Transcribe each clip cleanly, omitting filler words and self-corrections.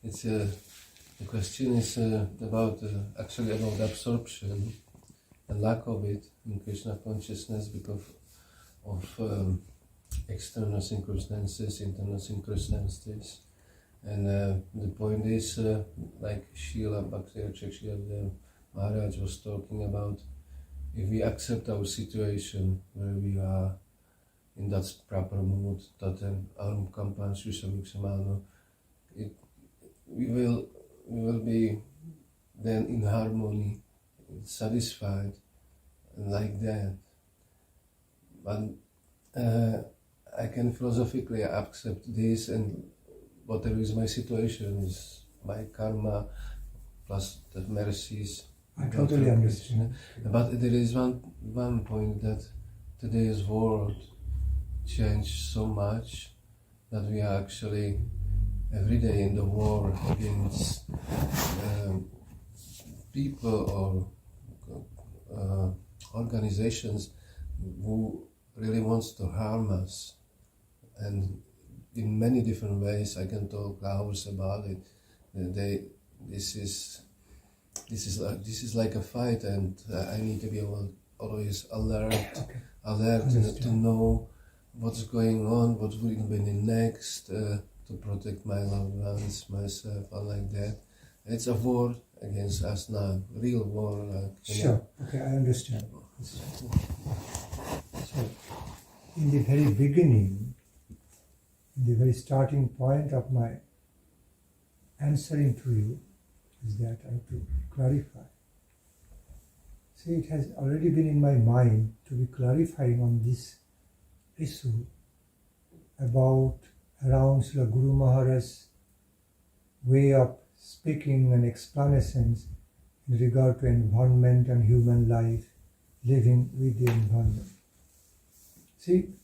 it's the question is about actually about absorption and lack of it in Krishna consciousness because of external circumstances, internal circumstances. And the point is, like Srila Bhakti Nandan Maharaj was talking about, if we accept our situation where we are in that proper mood, tatem arum kampan susamikshamano, we will be then in harmony, satisfied, like that. But I can philosophically accept this, and whatever is my situation is my karma plus the mercies. I totally understand. But there is one point that today's world changed so much that we are actually every day in the war against people or organizations who really wants to harm us, and in many different ways. I can talk hours about it. This is like a fight, and I need to be always alert, to know what's going on, what will be next, to protect my loved ones, myself, and like that. It's a war against us now, real war. Sure. Okay, I understand. So, in the very beginning, the very starting point of my answering to you is that I have to clarify. See, it has already been in my mind to be clarifying on this issue around Srila Guru Maharaj's way of speaking and explanations in regard to environment and human life, living with the environment. See,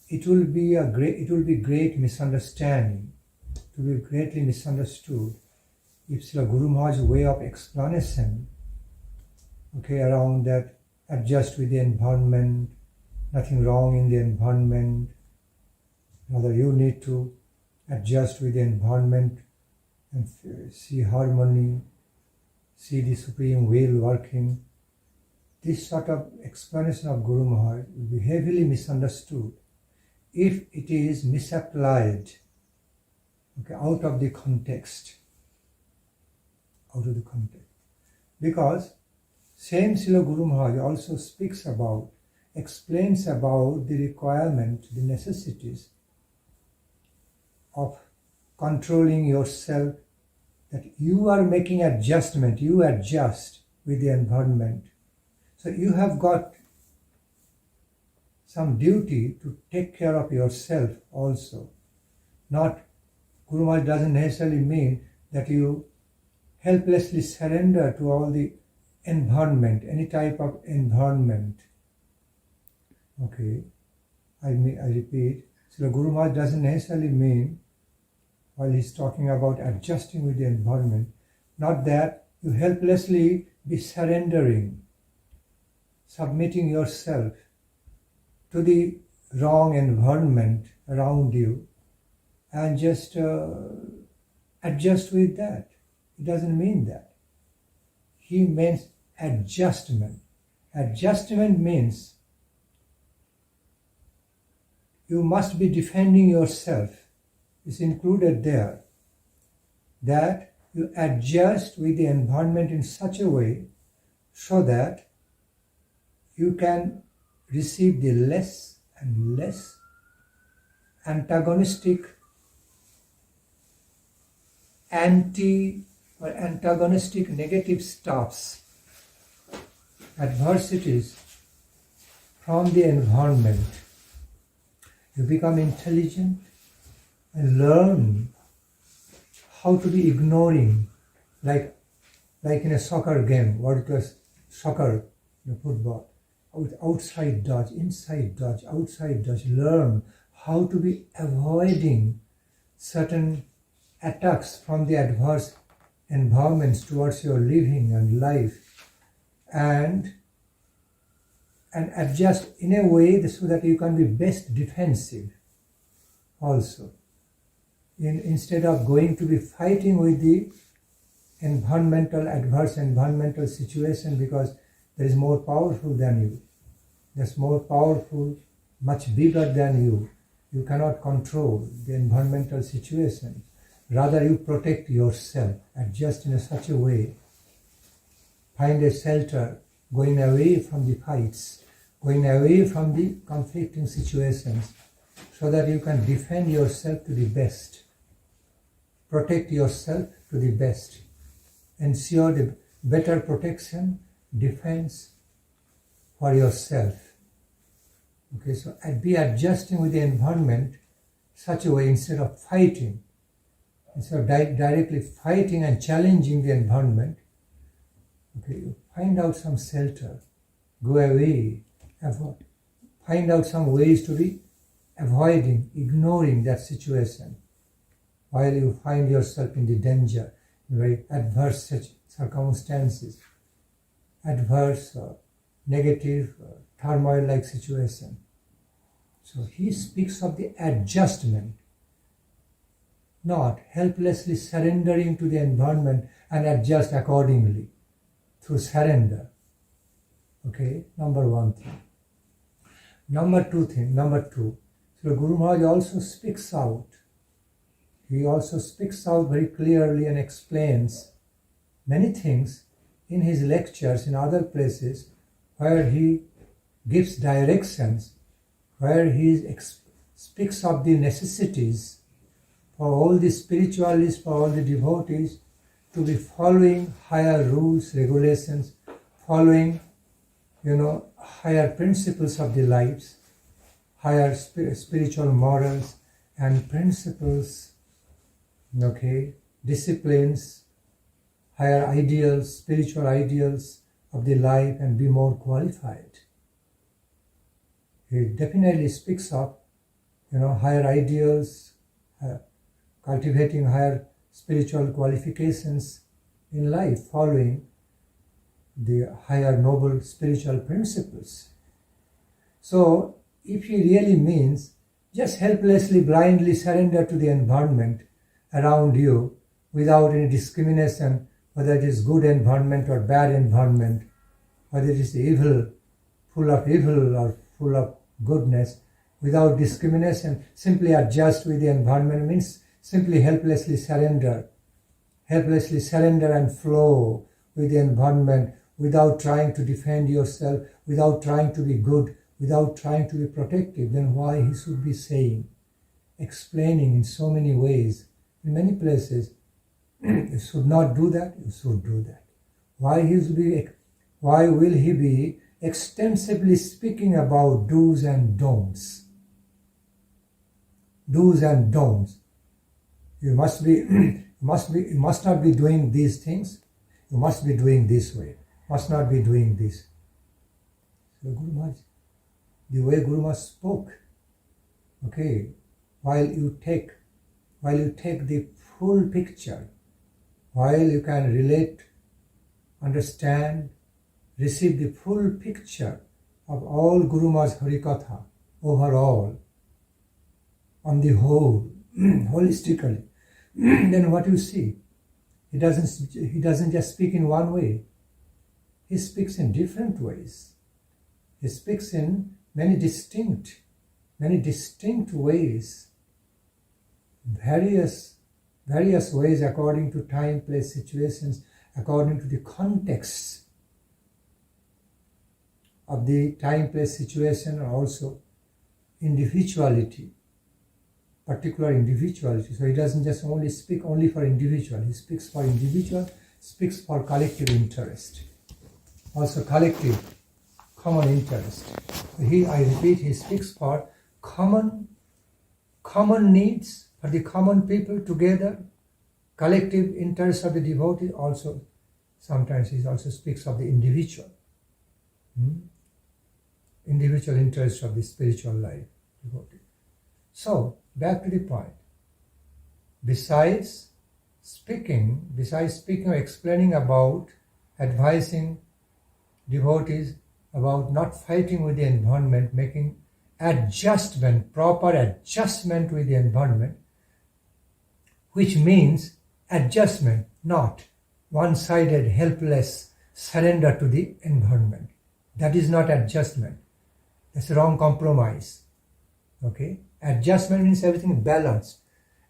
it will be great misunderstanding, to be greatly misunderstood if Srila Guru Maharaj's way of explanation, around that, adjust with the environment, nothing wrong in the environment, rather you need to adjust with the environment and see harmony, see the Supreme Will working. This sort of explanation of Guru Maharaj will be heavily misunderstood if it is misapplied, out of the context. Because same Srila Guru Maharaj also explains about the requirement, the necessities of controlling yourself, that you are making adjustment, you adjust with the environment. So you have got some duty to take care of yourself also. Not, Guru Maharaj doesn't necessarily mean that you helplessly surrender to all the environment, any type of environment. I repeat, Srila Guru Maharaj doesn't necessarily mean, while he's talking about adjusting with the environment, not that you helplessly be surrendering, submitting yourself to the wrong environment around you and just adjust with that. It doesn't mean that. He means adjustment. Adjustment means you must be defending yourself. It's included there. That you adjust with the environment in such a way so that you can receive the less and less antagonistic, antagonistic negative stuffs, adversities from the environment. You become intelligent and learn how to be ignoring, like in a soccer game, what it was, soccer, football, outside dodge, inside dodge, outside dodge. Learn how to be avoiding certain attacks from the adverse environments towards your living and life, and adjust in a way so that you can be best defensive also. instead of going to be fighting with the adverse environmental situation, because there is more powerful than you. That's more powerful, much bigger than you. You cannot control the environmental situation. Rather, you protect yourself, adjust in such a way, find a shelter, going away from the fights, going away from the conflicting situations, so that you can defend yourself to the best, protect yourself to the best, ensure the better protection, defense for yourself. Okay, so be adjusting with the environment such a way, instead of fighting, instead of directly fighting and challenging the environment. Okay, you find out some shelter, go away, find out some ways to be avoiding, ignoring that situation, while you find yourself in the danger, in very adverse circumstances, adverse or negative or turmoil-like situation. So he speaks of the adjustment, not helplessly surrendering to the environment and adjust accordingly through surrender. Okay, number one thing. Number two, so Guru Maharaj also speaks out. He also speaks out very clearly and explains many things in his lectures in other places, where he gives directions, where he speaks of the necessities for all the spiritualists, for all the devotees, to be following higher rules, regulations, following, higher principles of the lives, higher spiritual morals and principles, disciplines, higher ideals, spiritual ideals of the life, and be more qualified. He definitely speaks of, higher ideals, cultivating higher spiritual qualifications in life, following the higher noble spiritual principles. So, if he really means just helplessly, blindly surrender to the environment around you without any discrimination, whether it is good environment or bad environment, whether it is evil, full of evil or full of goodness, without discrimination, simply adjust with the environment, means simply helplessly surrender and flow with the environment without trying to defend yourself, without trying to be good, without trying to be protective, then why he should be saying, explaining in so many ways, in many places, you should not do that, you should do that. Why will he be extensively speaking about do's and don'ts? Do's and don'ts. You must not be doing these things. You must be doing this way. Must not be doing this. So Guru Maharaj, the way Guru Maharaj spoke, while you take the full picture, while you can relate, understand, receive the full picture of all Guru Maharaj's Harikatha overall, on the whole, holistically, then what you see, he doesn't just speak in one way. He speaks in different ways. He speaks in many distinct ways, various ways according to time, place, situations, according to the contexts of the time, place, situation, and also individuality, particular individuality. So he doesn't just only speak only for individual. He speaks for individual, speaks for collective interest. Also collective, common interest. I repeat, he speaks for common needs for the common people together, collective interest of the devotee. Also, sometimes he also speaks of the individual. Individual interest of the spiritual life devotee. So, back to the point. Besides speaking or explaining about, advising devotees about not fighting with the environment, making proper adjustment with the environment, which means adjustment, not one-sided, helpless surrender to the environment. That is not adjustment. That's a wrong compromise. Okay? Adjustment means everything balanced,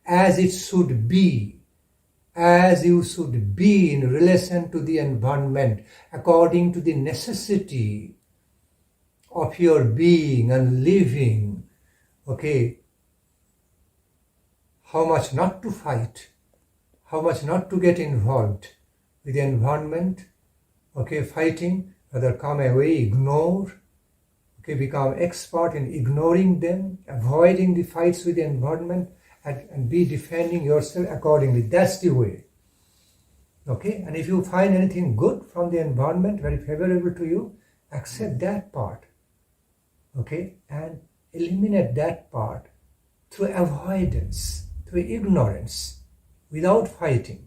as it should be, as you should be in relation to the environment, according to the necessity of your being and living. Okay? How much not to fight, how much not to get involved with the environment. Okay, fighting, rather come away, ignore. Okay, become expert in ignoring them, avoiding the fights with the environment, and be defending yourself accordingly. That's the way. Okay, and if you find anything good from the environment, very favorable to you, accept that part. Okay, and eliminate that part through avoidance, through ignorance, without fighting.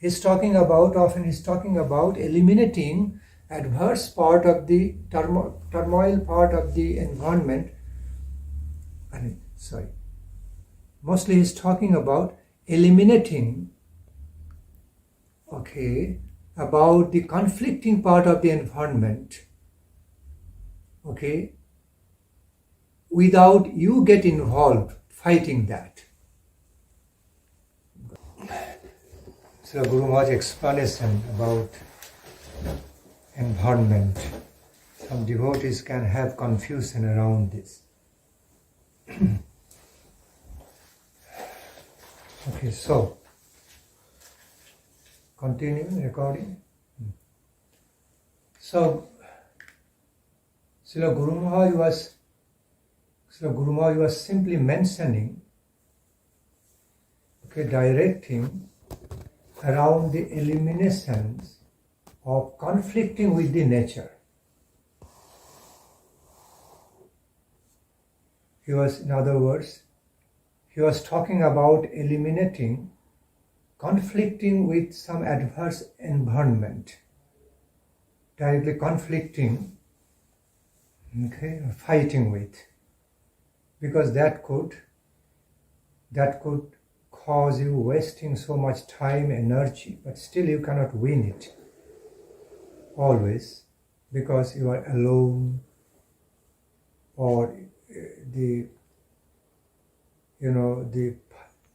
Often he's talking about eliminating adverse part of the turmoil part of the environment. Mostly he's talking about eliminating, about the conflicting part of the environment, without you get involved fighting that. So Guru Maharaj's explanation about environment. Some devotees can have confusion around this. So continue recording. So Srila Guru Maharaj was simply mentioning, directing around the eliminations of conflicting with the nature. In other words, he was talking about eliminating conflicting with some adverse environment, directly conflicting, or fighting with, because that could cause you wasting so much time, energy, but still you cannot win it always, because you are alone, or the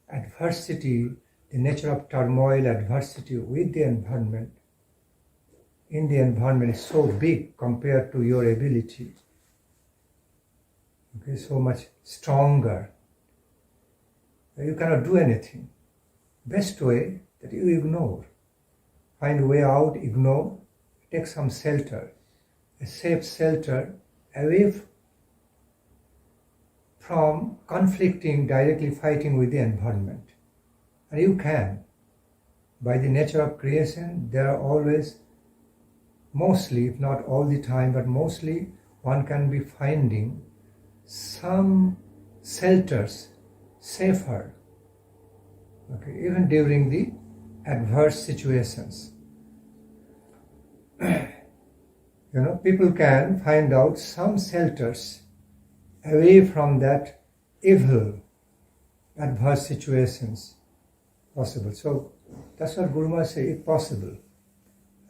adversity, the nature of turmoil, adversity with the environment, in the environment is so big compared to your ability, so much stronger. You cannot do anything. Best way that you ignore. Find a way out, ignore, take some shelter, a safe shelter away from conflicting, directly fighting with the environment. And you can. By the nature of creation, there are always, mostly, if not all the time, but mostly one can be finding some shelters safer, even during the adverse situations. People can find out some shelters away from that evil, adverse situations possible. So that's what Guru Maharaj said, if possible,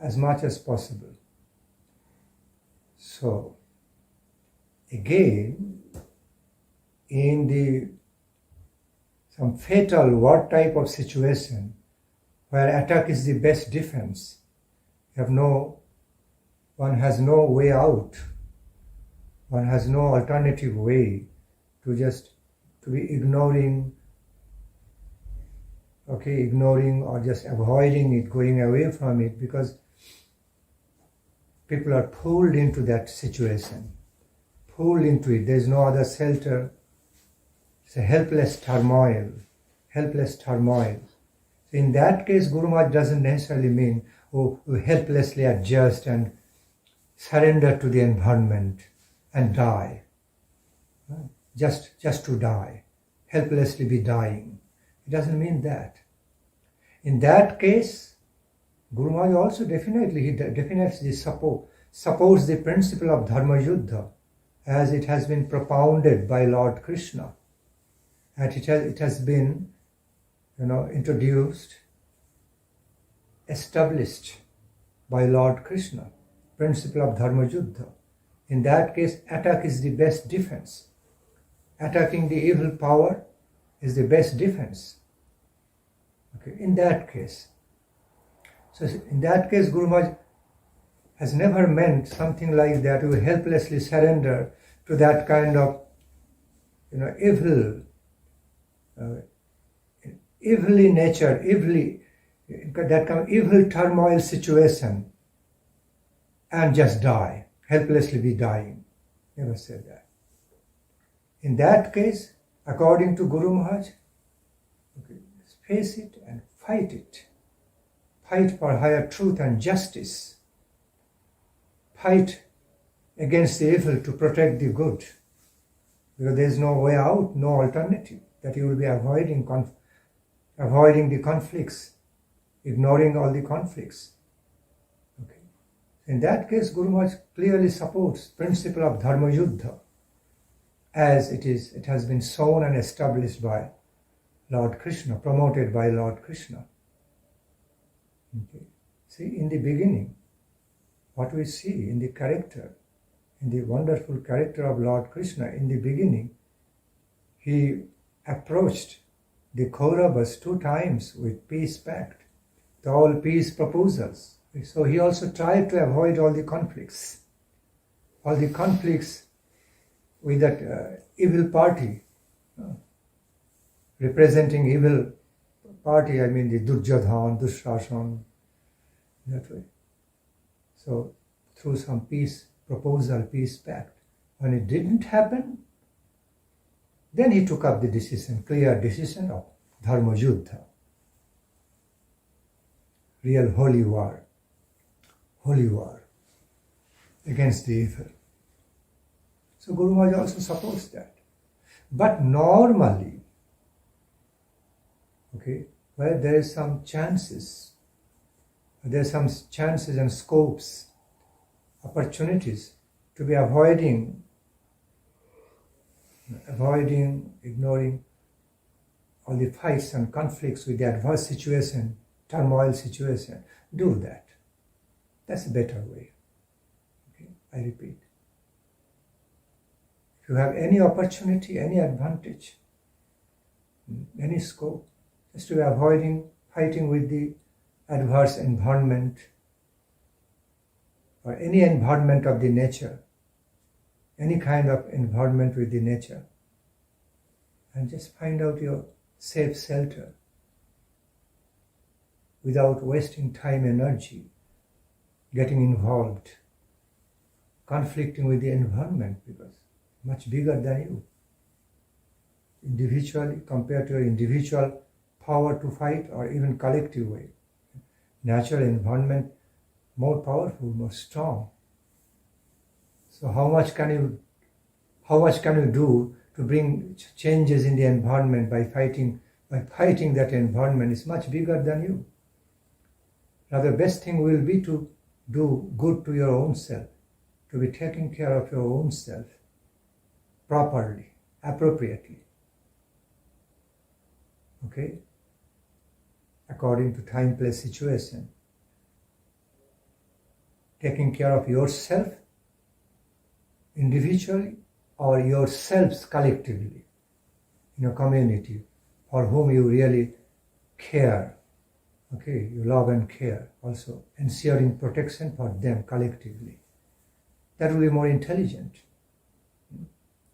as much as possible. So again, in some fatal war type of situation where attack is the best defense, one has no way out, one has no alternative way to be ignoring or just avoiding it, going away from it, because people are pulled into that situation, pulled into it. There is no other shelter. It's a helpless turmoil. So in that case, Guru Maharaj doesn't necessarily mean, we helplessly adjust and surrender to the environment and die. Just to die, helplessly be dying. It doesn't mean that. In that case, Guru Maharaj also definitely supports the principle of Dharma Yuddha as it has been propounded by Lord Krishna. And it has been introduced, established by Lord Krishna, principle of Dharma Yuddha. In that case, attack is the best defense. Attacking the evil power is the best defense. Okay, in that case. So in that case, Guru Maharaj has never meant something like that. We helplessly surrender to that kind of, evil, evilly nature, that kind of evil turmoil situation, and just die, helplessly be dying. Never said that. In that case, according to Guru Maharaj, face it and fight it. Fight for higher truth and justice. Fight against the evil to protect the good. Because there is no way out, no alternative. That you will be avoiding the conflicts, ignoring all the conflicts. Okay. In that case, Guru Maharaj clearly supports principle of Dharma Yuddha, as it has been shown and established by Lord Krishna, promoted by Lord Krishna. Okay. See, in the beginning, what we see in the character, in the wonderful character of Lord Krishna, in the beginning, he approached the Kauravas 2 times with peace pact, all peace proposals. So he also tried to avoid all the conflicts with that evil party, representing evil party, I mean the Durjodhan, Dushrasan, that way. So through some peace proposal, peace pact, when it didn't happen, then he took up the decision, clear decision of Dharma Yuddha, real holy war against the evil. So Guru Maharaj also supports that. But normally, where there is some chances and scopes, opportunities to be avoiding, ignoring all the fights and conflicts with the adverse situation, turmoil situation, do that. That's a better way. Okay? I repeat. If you have any opportunity, any advantage, any scope, just to be avoiding fighting with the adverse environment or any environment of the nature, any kind of environment with the nature, and just find out your safe shelter without wasting time, energy, getting involved, conflicting with the environment, because much bigger than you. Individually, compared to your individual power to fight, or even collective way. Natural environment, more powerful, more strong. So how much can you do to bring changes in the environment by fighting that environment? Is much bigger than you. Now the best thing will be to do good to your own self, to be taking care of your own self properly, appropriately. Okay? According to time, place, situation. Taking care of yourself individually or yourselves collectively in a community for whom you really care. Okay, you love and care. Also ensuring protection for them collectively. That will be more intelligent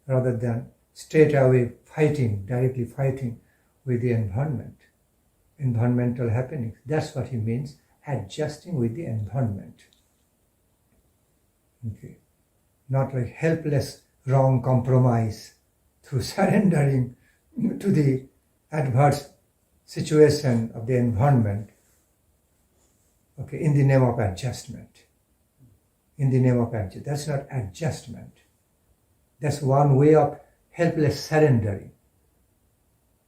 rather than straight away directly fighting with the environment. Environmental happenings. That's what he means, adjusting with the environment. Okay. Not like helpless, wrong compromise through surrendering to the adverse situation of the environment. Okay, in the name of adjustment. That's not adjustment. That's one way of helpless surrendering.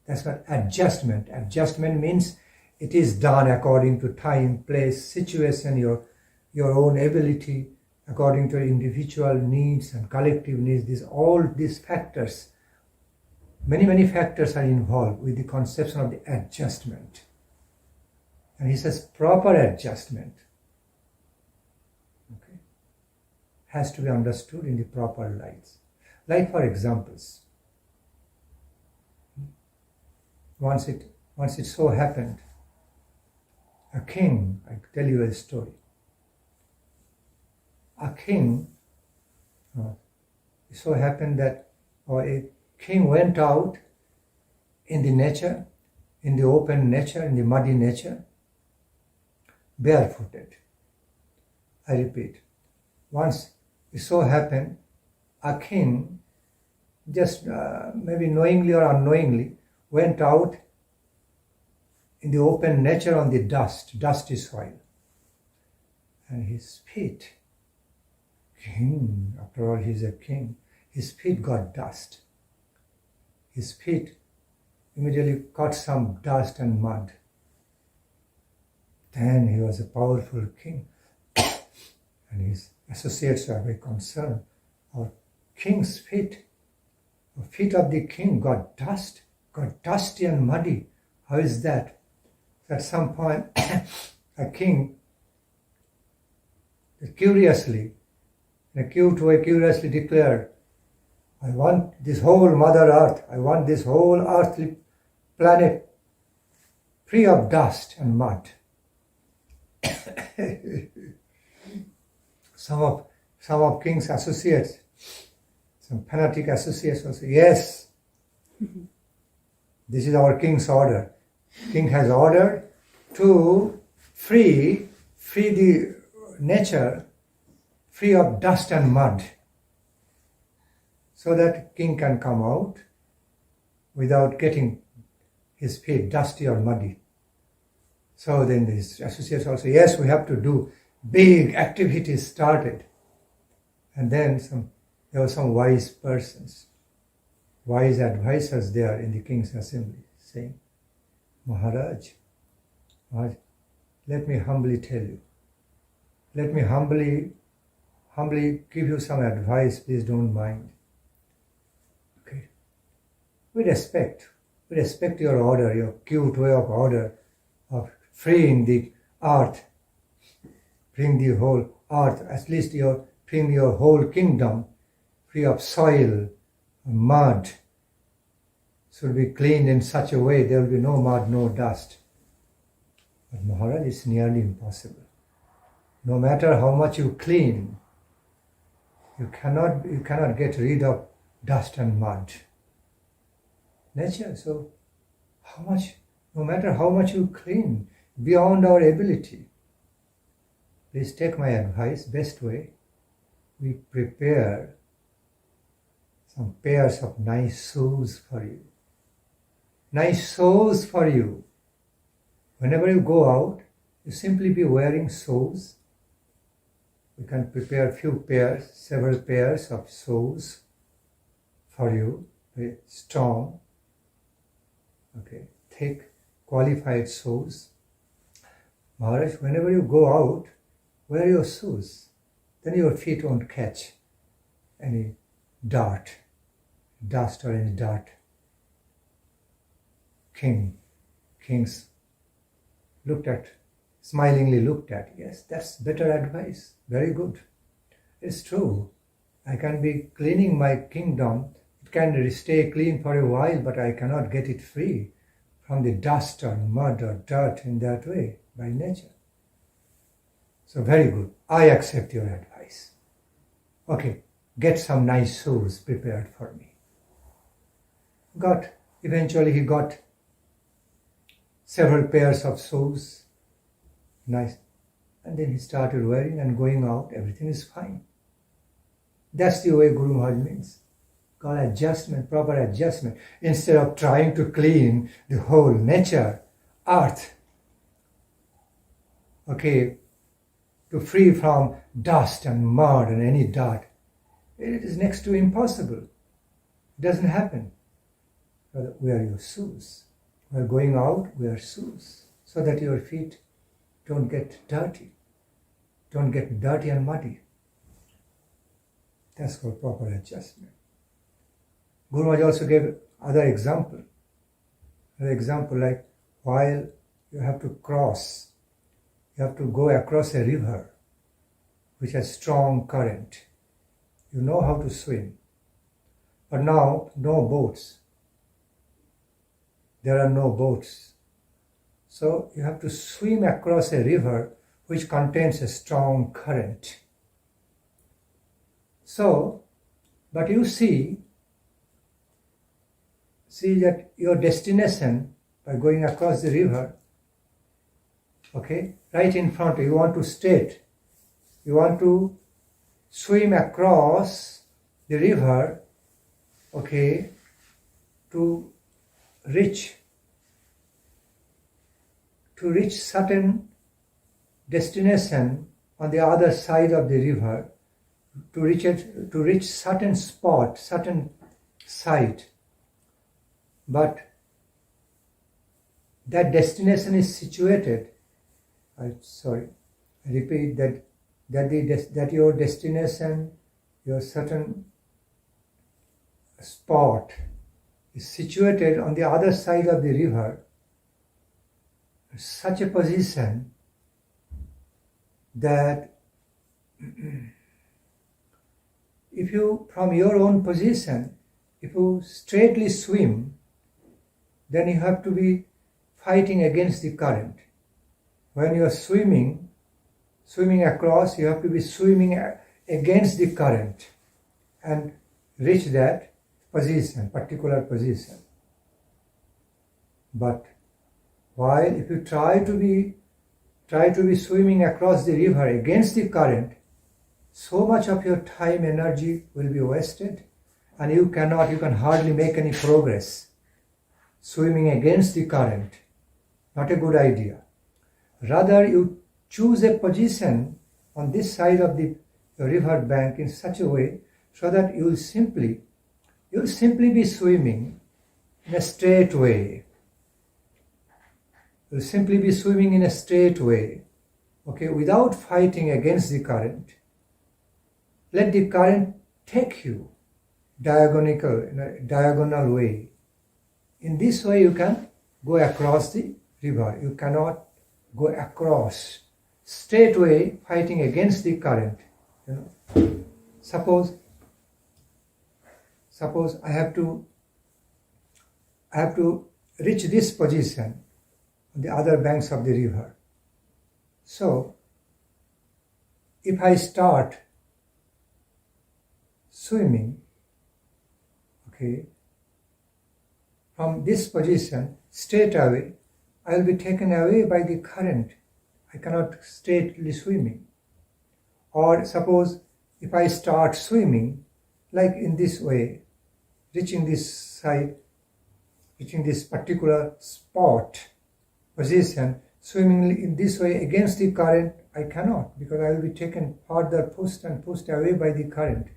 That's not adjustment. Adjustment means it is done according to time, place, situation, your own ability, according to individual needs and collective needs. All these factors many factors are involved with the conception of the adjustment. And he says proper adjustment, okay, has to be understood in the proper lights. Like for examples, once it so happened, a king, I tell you a story. A king, it so happened that a king went out in the nature, in the open nature, in the muddy nature, barefooted. I repeat, once it so happened, a king, just maybe knowingly or unknowingly, went out in the open nature on the dusty soil. And his feet, king, after all he's a king, his feet got dust. His feet immediately caught some dust and mud. Then he was a powerful king. And his associates were very concerned. Our king's feet, the feet of the king got dusty and muddy. How is that? At some point, a king curiously declared, I want this whole Mother Earth, I want this whole earthly planet free of dust and mud. Some of king's associates, some fanatic associates will say, yes, this is our king's order. King has ordered to free the nature free of dust and mud, so that king can come out without getting his feet dusty or muddy. So then his associates also, yes, we have to do big activities started. And then there were some wise persons, wise advisors there in the king's assembly, saying, Maharaj, let me humbly tell you. Let me humbly give you some advice, please don't mind. Okay. We respect your order, your cute way of order of freeing the earth, freeing the whole earth, at least freeing your whole kingdom, free of soil, mud, should be cleaned in such a way there will be no mud, no dust. But Maharaj, it's nearly impossible. No matter how much you clean, you cannot get rid of dust and mud. Nature, so no matter how much you clean, beyond our ability. Please take my advice, best way, we prepare some pairs of nice shoes for you. Nice shoes for you. Whenever you go out, you simply be wearing shoes. We can prepare several pairs of shoes for you, very strong, okay, thick, qualified shoes. Maharaj, whenever you go out, wear your shoes. Then your feet won't catch any dust or any dirt. Kings smilingly looked at, yes, that's better advice, very good. It's true, I can be cleaning my kingdom, it can stay clean for a while, but I cannot get it free from the dust or mud or dirt in that way, by nature. So very good, I accept your advice. Okay, get some nice shoes prepared for me. Eventually he got several pairs of shoes, nice. And then he started wearing and going out, everything is fine. That's the way Guru Maharaj means. Called adjustment, proper adjustment. Instead of trying to clean the whole nature, earth, okay, to free from dust and mud and any dirt, it is next to impossible. It doesn't happen. Wear your shoes. While going out, wear shoes, so that your feet don't get dirty and muddy. That's called proper adjustment. Guru Maharaj also gave other example. An example like while you have to cross, you have to go across a river which has strong current. You know how to swim. But now, no boats. There are no boats. So you have to swim across a river which contains a strong current. So, but you see that your destination by going across the river, okay, right in front of you, you want to state, you want to swim across the river, okay, to reach certain destination on the other side of the river, to reach certain spot, certain site. But that destination is situated, I repeat that your destination, your certain spot is situated on the other side of the river, such a position that if you, from your own position, if you straightly swim, then you have to be fighting against the current. When you are swimming across, you have to be swimming against the current and reach that position, particular position. But while if you try to be swimming across the river against the current, so much of your time, energy will be wasted, and you can hardly make any progress. Swimming against the current, not a good idea. Rather, you choose a position on this side of the river bank in such a way so that you'll simply be swimming in a straight way. You'll simply be swimming in a straight way, okay, without fighting against the current. Let the current take you in a diagonal way. In this way, you can go across the river. You cannot go across straight way, fighting against the current. Suppose I have to reach this position on the other banks of the river. So, if I start swimming, okay, from this position straight away, I will be taken away by the current. I cannot straightly swimming. Or suppose if I start swimming like in this way, reaching this side, reaching this particular spot, position, swimming in this way against the current, I cannot, because I will be taken further, pushed away by the current.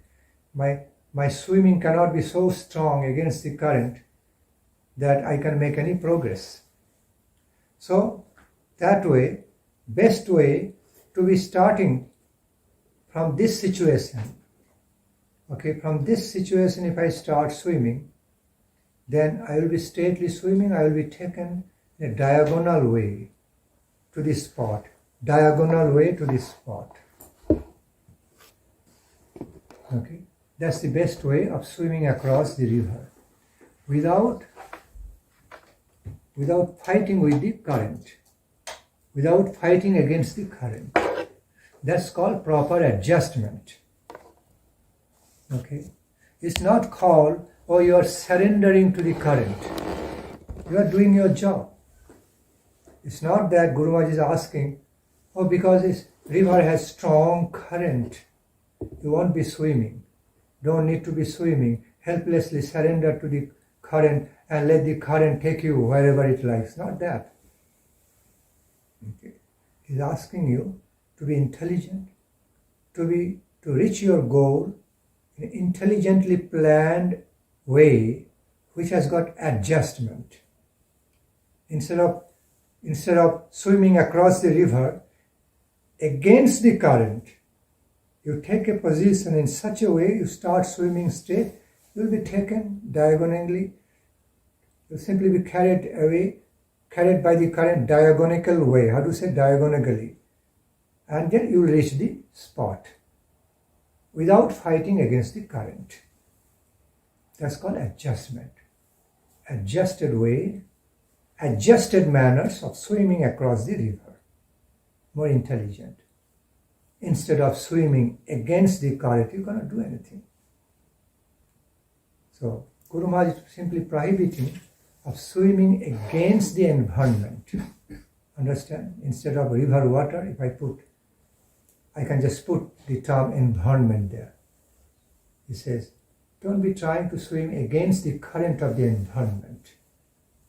My swimming cannot be so strong against the current that I can make any progress. So that way, best way to be starting from this situation. Okay, from this situation, if I start swimming, then I will be straightly swimming, I will be taken in a diagonal way to this spot. Diagonal way to this spot. Okay, that's the best way of swimming across the river without fighting with the current, without fighting against the current. That's called proper adjustment. Okay, it's not called, oh, you are surrendering to the current. You are doing your job. It's not that Guru Maharaj is asking, oh, because this river has strong current, you won't be swimming. Don't need to be swimming. Helplessly surrender to the current and let the current take you wherever it likes. Not that. Okay. He's asking you to be intelligent, to reach your goal in an intelligently planned way which has got adjustment. Instead of swimming across the river against the current, you take a position in such a way, you start swimming straight you'll be taken diagonally. You'll simply be carried away, carried by the current diagonal way. How do you say diagonally? And then you'll reach the spot without fighting against the current. That's called adjustment. Adjusted way, adjusted manners of swimming across the river. More intelligent. Instead of swimming against the current, you're going to do anything. So, Guru Maharaj is simply prohibiting of swimming against the environment. Understand? Instead of river water, I can just put the term environment there. He says, don't be trying to swim against the current of the environment.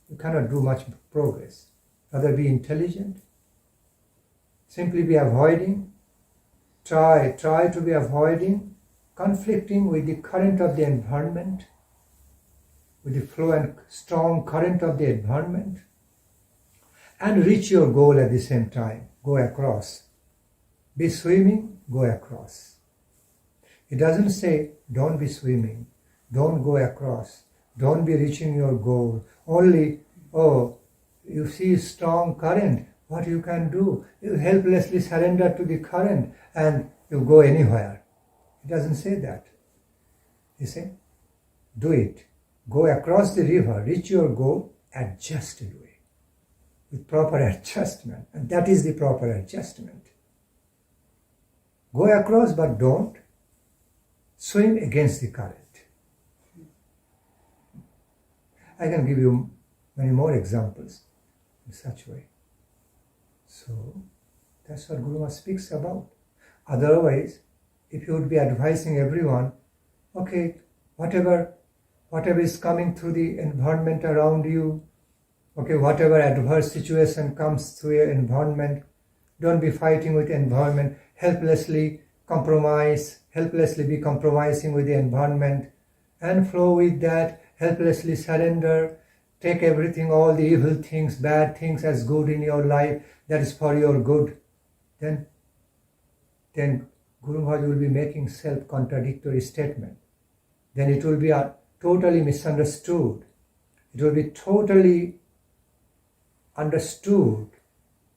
You cannot do much progress. Rather be intelligent. Simply be avoiding. Try to be avoiding conflicting with the current of the environment, with the flow and strong current of the environment, and reach your goal at the same time. Go across. Be swimming, go across. It doesn't say, don't be swimming, don't go across, don't be reaching your goal. Only, you see strong current, what you can do? You helplessly surrender to the current and you go anywhere. It doesn't say that. He said, do it. Go across the river, reach your goal, adjusted way, with proper adjustment. And that is the proper adjustment. Go across, but don't swim against the current. I can give you many more examples in such way. So, that's what Guru Maharaj speaks about. Otherwise, if you would be advising everyone, okay, whatever is coming through the environment around you, okay, whatever adverse situation comes through your environment, don't be fighting with the environment, helplessly be compromising with the environment, and flow with that, helplessly surrender, take everything, all the evil things, bad things as good in your life, that is for your good. Then Guru Maharaj will be making self-contradictory statement. Then it will be totally misunderstood. It will be totally understood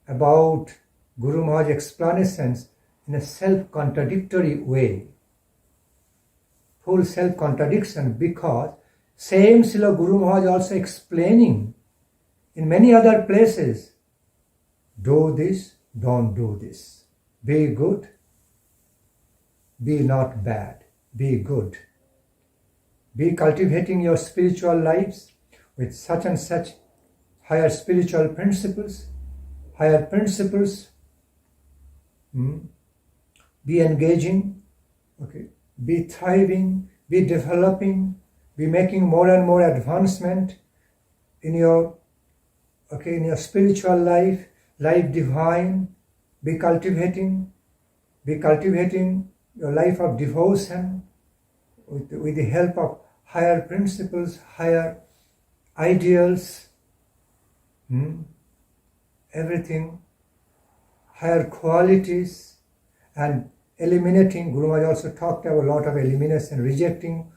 about Guru Maharaj's explanations in a self-contradictory way. Full self-contradiction, because same Srila Guru Maharaj also explaining in many other places, do this, don't do this. Be good, be not bad, be good. Be cultivating your spiritual lives with such and such higher spiritual principles, be engaging, okay, be thriving, be developing, be making more and more advancement in your spiritual life divine, be cultivating your life of devotion with the help of higher principles, higher ideals, everything, higher qualities, and eliminating. Guru Maharaj also talked about a lot of elimination, rejecting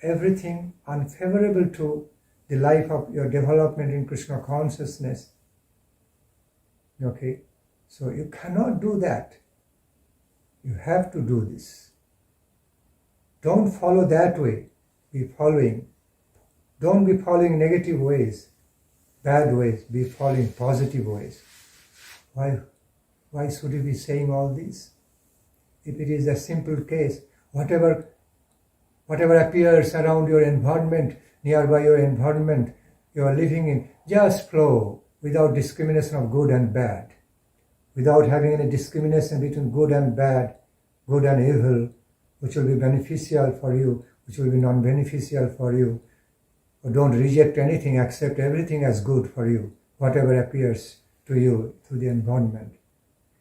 everything unfavorable to the life of your development in Krishna consciousness. Okay, so you cannot do that. You have to do this. Don't follow that way. Don't be following negative ways, bad ways. Be following positive ways. Why should you be saying all this? If it is a simple case, whatever appears around your environment, nearby your environment you are living in, just flow without discrimination of good and bad, without having any discrimination between good and bad, good and evil, which will be beneficial for you, which will be non-beneficial for you. Or don't reject anything, accept everything as good for you, whatever appears to you through the environment.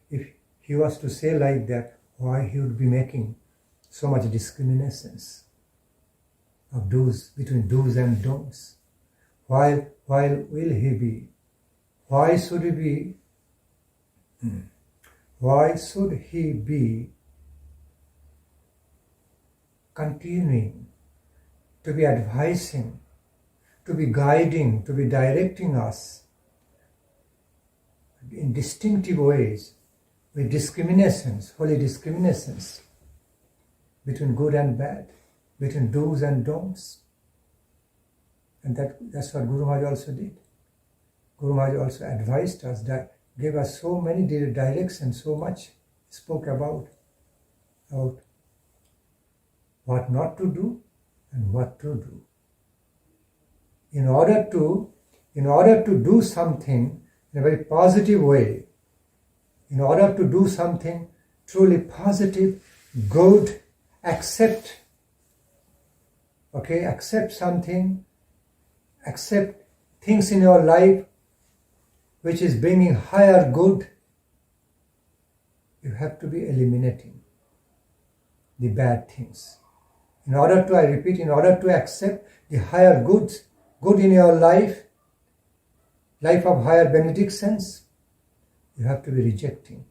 If he was to say like that, why he would be making so much discriminations of between do's and don'ts? Why will he be? Why should he be continuing to be advising, to be guiding, to be directing us in distinctive ways, with discriminations, holy discriminations between good and bad, between do's and don'ts. And that's what Guru Maharaj also did. Guru Maharaj also advised us, that gave us so many directions, so much spoke about what not to do and what to do. In order to do something in a very positive way, in order to do something truly positive, good, accept something, accept things in your life which is bringing higher good, you have to be eliminating the bad things. In order to accept the higher goods, good in your life of higher benedictions, you have to be rejecting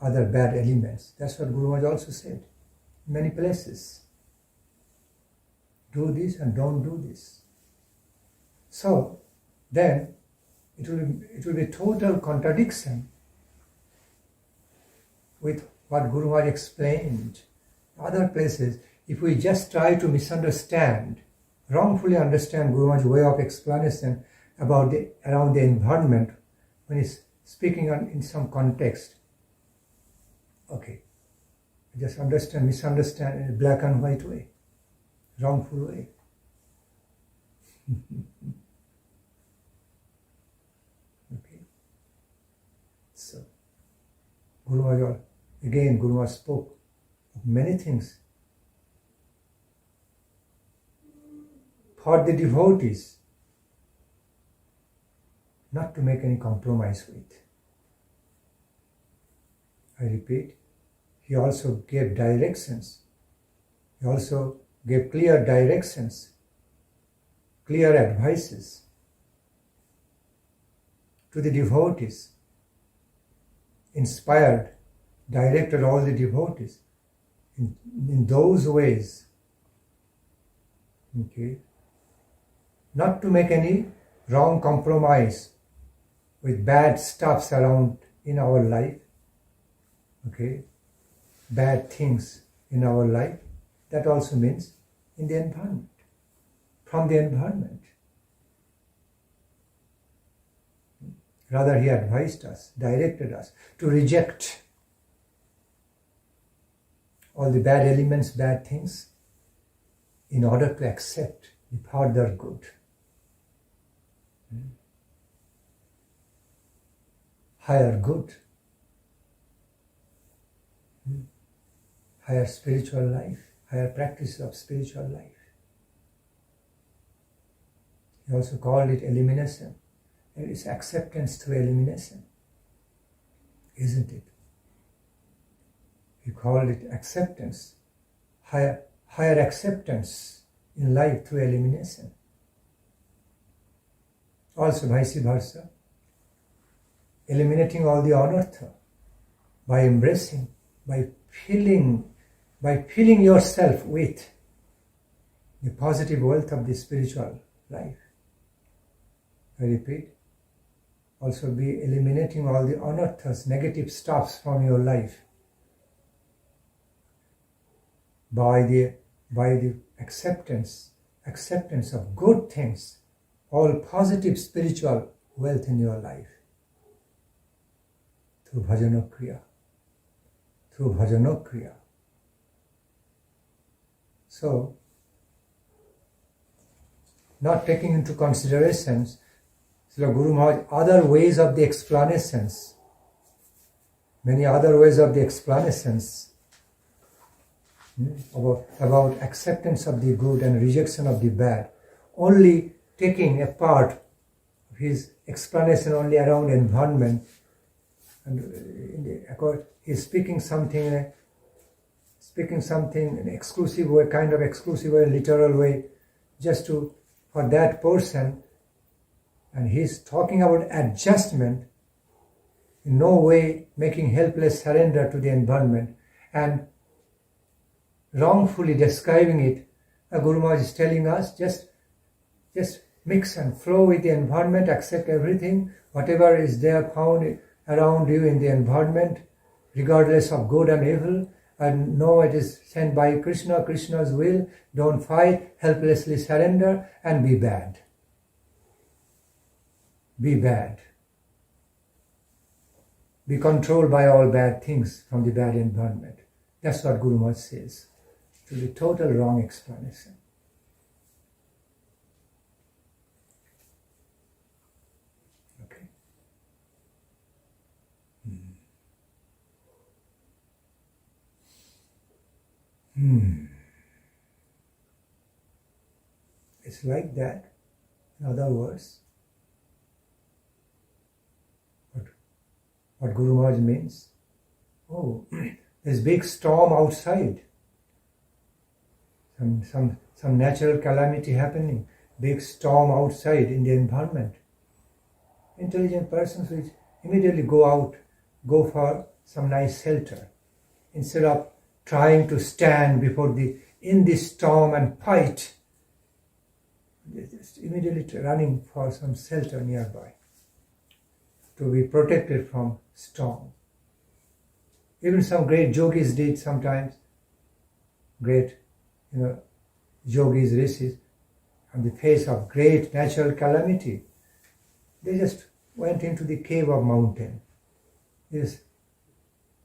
other bad elements. That's what Guru Maharaj also said in many places. Do this and don't do this. So then it will be total contradiction with what Guru Maharaj explained in other places. If we just try to misunderstand, wrongfully understand Guru Maharaj's way of explanation around the environment when he's speaking in some context, just misunderstand in a black and white way, wrongful way. So Guru Maharaj spoke of many things for the devotees not to make any compromise with. I repeat, he also gave directions. He also gave clear directions, clear advices to the devotees, inspired, directed all the devotees in those ways. Not to make any wrong compromise with bad stuffs around in our life. Bad things in our life. That also means in the environment, from the environment. Rather, he advised us, directed us to reject all the bad elements, bad things, in order to accept the further good. Higher good, higher spiritual life, higher practice of spiritual life. He also called it elimination. It is acceptance through elimination, isn't it? He called it acceptance, higher acceptance in life through elimination. Also vice versa, eliminating all the anartha by embracing, by filling yourself with the positive wealth of the spiritual life. I repeat, also be eliminating all the anarthas, negative stuffs from your life by the acceptance of good things, all positive spiritual wealth in your life through bhajanokriya. So, not taking into considerations Srila Guru Maharaj other ways of the explanations, many other ways of the explanations about acceptance of the good and rejection of the bad, only taking a part of his explanation only around environment, and he's speaking something in an exclusive way, kind of exclusive way, literal way, just for that person, and he's talking about adjustment, in no way making helpless surrender to the environment, and wrongfully describing it. Guru Maharaj is telling us just mix and flow with the environment, accept everything, whatever is there found around you in the environment, regardless of good and evil, and know it is sent by Krishna, Krishna's will. Don't fight, helplessly surrender, and be bad. Be bad. Be controlled by all bad things from the bad environment. That's what Guru Maharaj says. To the total wrong explanation. Okay. It's like that. In other words, what Guru Maharaj means, there's big storm outside. Some natural calamity happening, big storm outside in the environment. Intelligent persons will immediately go for some nice shelter. Instead of trying to stand in the storm and fight, they're just immediately running for some shelter nearby to be protected from storm. Even some great yogis did sometimes. Great, yogis, rishis, on the face of great natural calamity, they just went into the cave of mountain. They just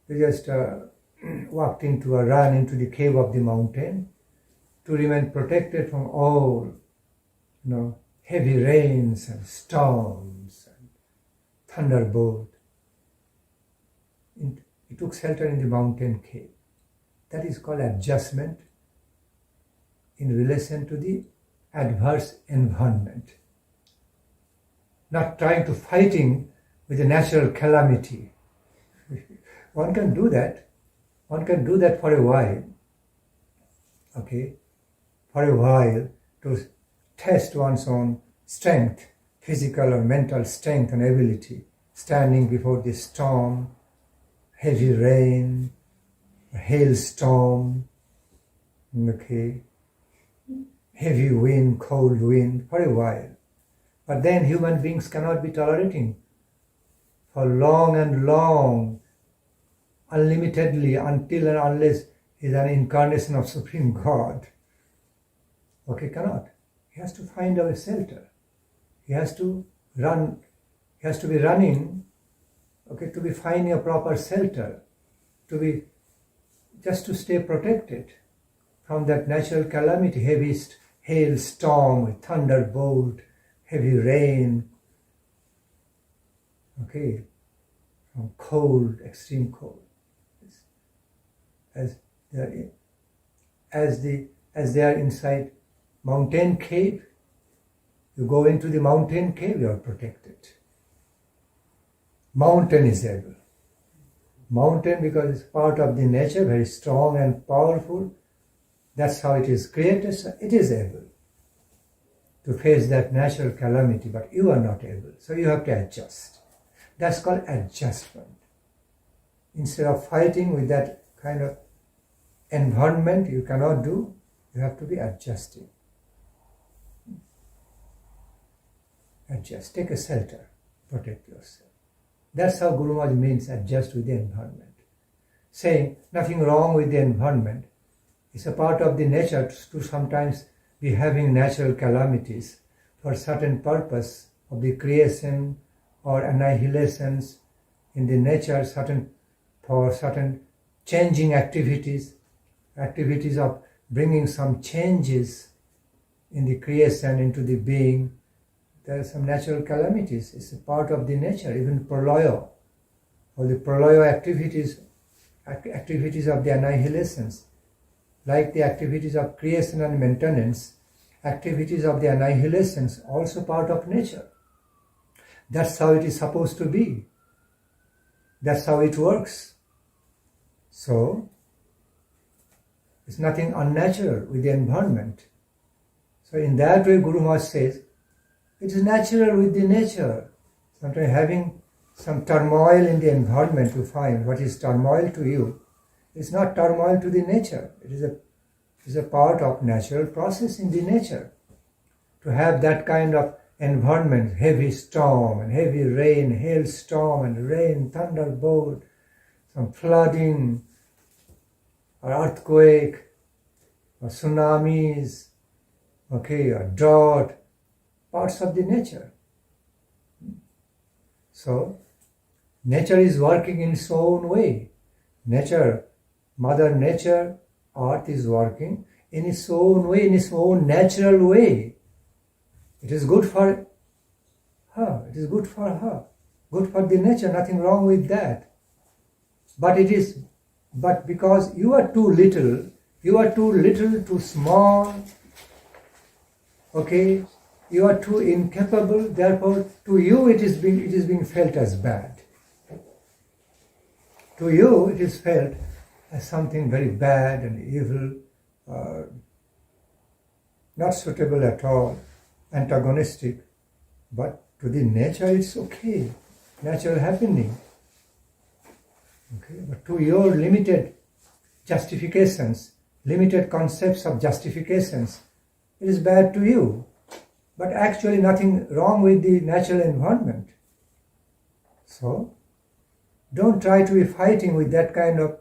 ran into the cave of the mountain to remain protected from all, heavy rains and storms and thunderbolt. He took shelter in the mountain cave. That is called adjustment in relation to the adverse environment. Not trying to fighting with a natural calamity. One can do that. One can do that for a while. Okay? For a while to test one's own strength, physical or mental strength and ability, standing before the storm, heavy rain, hailstorm, okay, heavy wind, cold wind, for a while. But then human beings cannot be tolerating for long and long, unlimitedly, until and unless he is an incarnation of Supreme God. Okay, cannot. He has to find a shelter. He has to run. He has to be running, okay, to be finding a proper shelter, just to stay protected from that natural calamity, heavy hailstorm, thunderbolt, heavy rain, okay, from cold, extreme cold. As they are inside mountain cave, you go into the mountain cave, you are protected. Mountain is able. Mountain, because it's part of the nature, very strong and powerful. That's how it is created. So it is able to face that natural calamity, but you are not able. So you have to adjust. That's called adjustment. Instead of fighting with that kind of environment you cannot do, you have to be adjusting. Adjust. Take a shelter. Protect yourself. That's how Guru Maharaj means adjust with the environment. Saying nothing wrong with the environment. It's a part of the nature to sometimes be having natural calamities for certain purpose of the creation or annihilations in the nature, for certain changing activities of bringing some changes in the creation into the being. There are some natural calamities. It's a part of the nature, even pralaya, or the pralaya activities of the annihilations, like the activities of creation and maintenance, activities of the annihilations, also part of nature. That's how it is supposed to be. That's how it works. So, it's nothing unnatural with the environment. So in that way, Guru Maharaj says, it is natural with the nature. Sometimes having some turmoil in the environment, you find what is turmoil to you is not turmoil to the nature. It is a is a part of natural process in the nature. To have that kind of environment, heavy storm and heavy rain, hailstorm and rain, thunderbolt, some flooding or earthquake or tsunamis, or drought, parts of the nature. So, nature is working in its own way. Nature, Mother Nature, Earth is working in its own way, in its own natural way. It is good for her, it is good for her, good for the nature, nothing wrong with that. But because you are too little, too small, you are too incapable, therefore to you it is being felt as bad. To you it is felt as something very bad and evil, not suitable at all, antagonistic. But to the nature it's okay, natural happening. But to your limited justifications, limited concepts of justifications, it is bad to you. But actually nothing wrong with the natural environment. So, don't try to be fighting with that kind of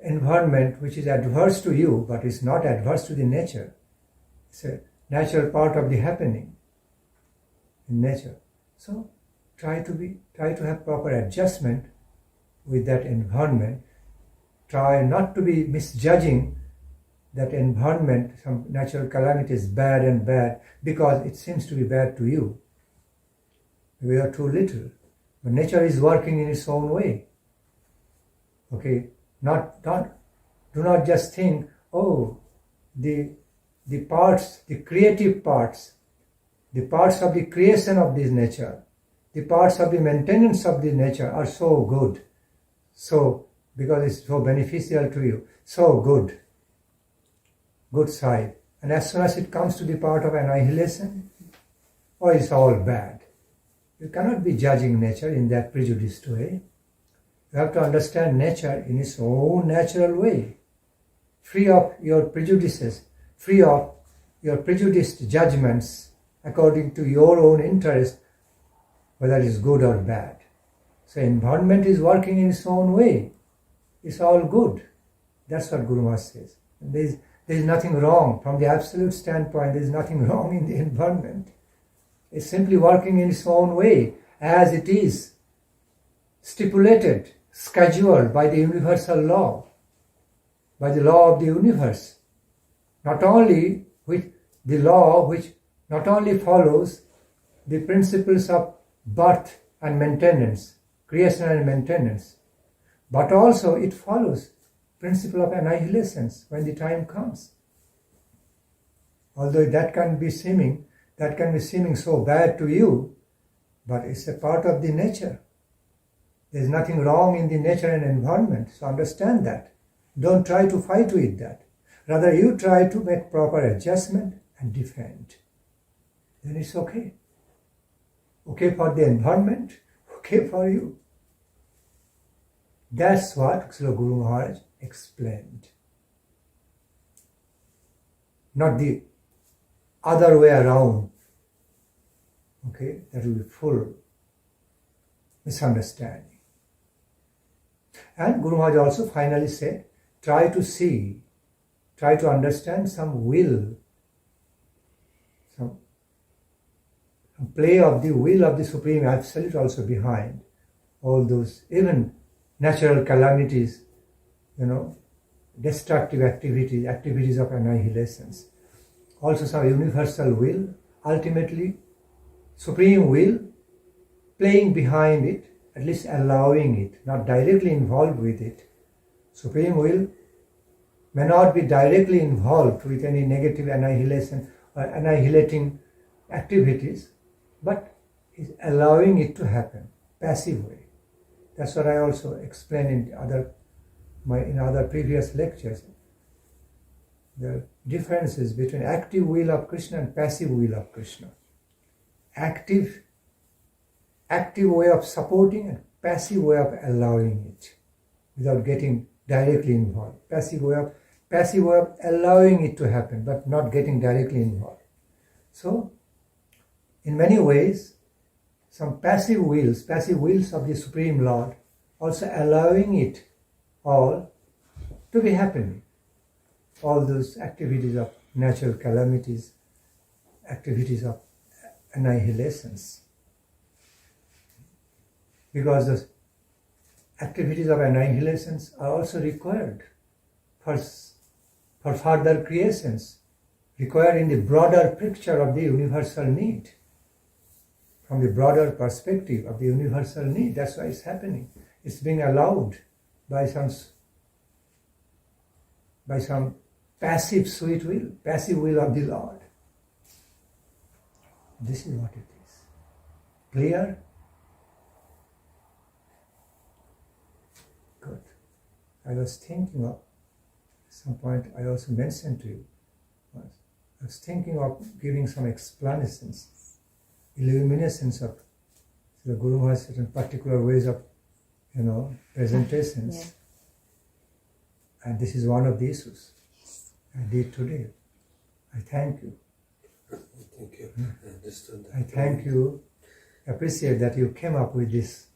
environment which is adverse to you, but is not adverse to the nature. It's a natural part of the happening in nature. So, try to have proper adjustment with that environment. Try not to be misjudging that environment, some natural calamity is bad and bad because it seems to be bad to you. We are too little. But nature is working in its own way. Do not just think, the parts, the creative parts, the parts of the creation of this nature, the parts of the maintenance of the nature are so good. So, because it's so beneficial to you, so good side. And as soon as it comes to the part of annihilation, it's all bad. You cannot be judging nature in that prejudiced way. You have to understand nature in its own natural way, free of your prejudices, free of your prejudiced judgments according to your own interest, whether it's good or bad. So environment is working in its own way. It's all good. That's what Guru Maharaj says. There is nothing wrong. From the absolute standpoint, there is nothing wrong in the environment. It's simply working in its own way, as it is stipulated, scheduled by the universal law, by the law of the universe. Not only with the law which not only follows the principles of birth and maintenance, creation and maintenance, but also it follows principle of annihilations when the time comes. Although that can be seeming so bad to you, but it's a part of the nature. There's nothing wrong in the nature and environment, so understand that. Don't try to fight with that. Rather, you try to make proper adjustment and defend. Then it's okay. Okay for the environment, okay for you. That's what Srila Guru Maharaj explained. Not the other way around. That will be full misunderstanding. And Guru Maharaj also finally said, try to understand some will, some play of the will of the Supreme Absolute also behind all those, even natural calamities, destructive activities of annihilations. Also some universal will, ultimately Supreme will, playing behind it, at least allowing it, not directly involved with it. Supreme will may not be directly involved with any negative annihilation or annihilating activities, but is allowing it to happen, passive way. That's what I also explained in other previous lectures. The differences between active will of Krishna and passive will of Krishna. Active way of supporting and passive way of allowing it without getting directly involved. Passive way of passive way of allowing it to happen, but not getting directly involved. So, in many ways, some passive wills of the Supreme Lord, also allowing it all to be happening. All those activities of natural calamities, activities of annihilations. Because the activities of annihilations are also required for further creations, required in the broader picture of the universal need. From the broader perspective of the universal need, that's why it's happening. It's being allowed by some passive sweet will, passive will of the Lord. This is what it is. Clear? Good. I was thinking of, at some point I also mentioned to you, I was thinking of giving some explanations, illuminations of the Guru Maharaj, certain particular ways of, presentations. Yeah. And this is one of the issues I did today. I thank you. Thank you. I understood that. I thank you. Appreciate that you came up with this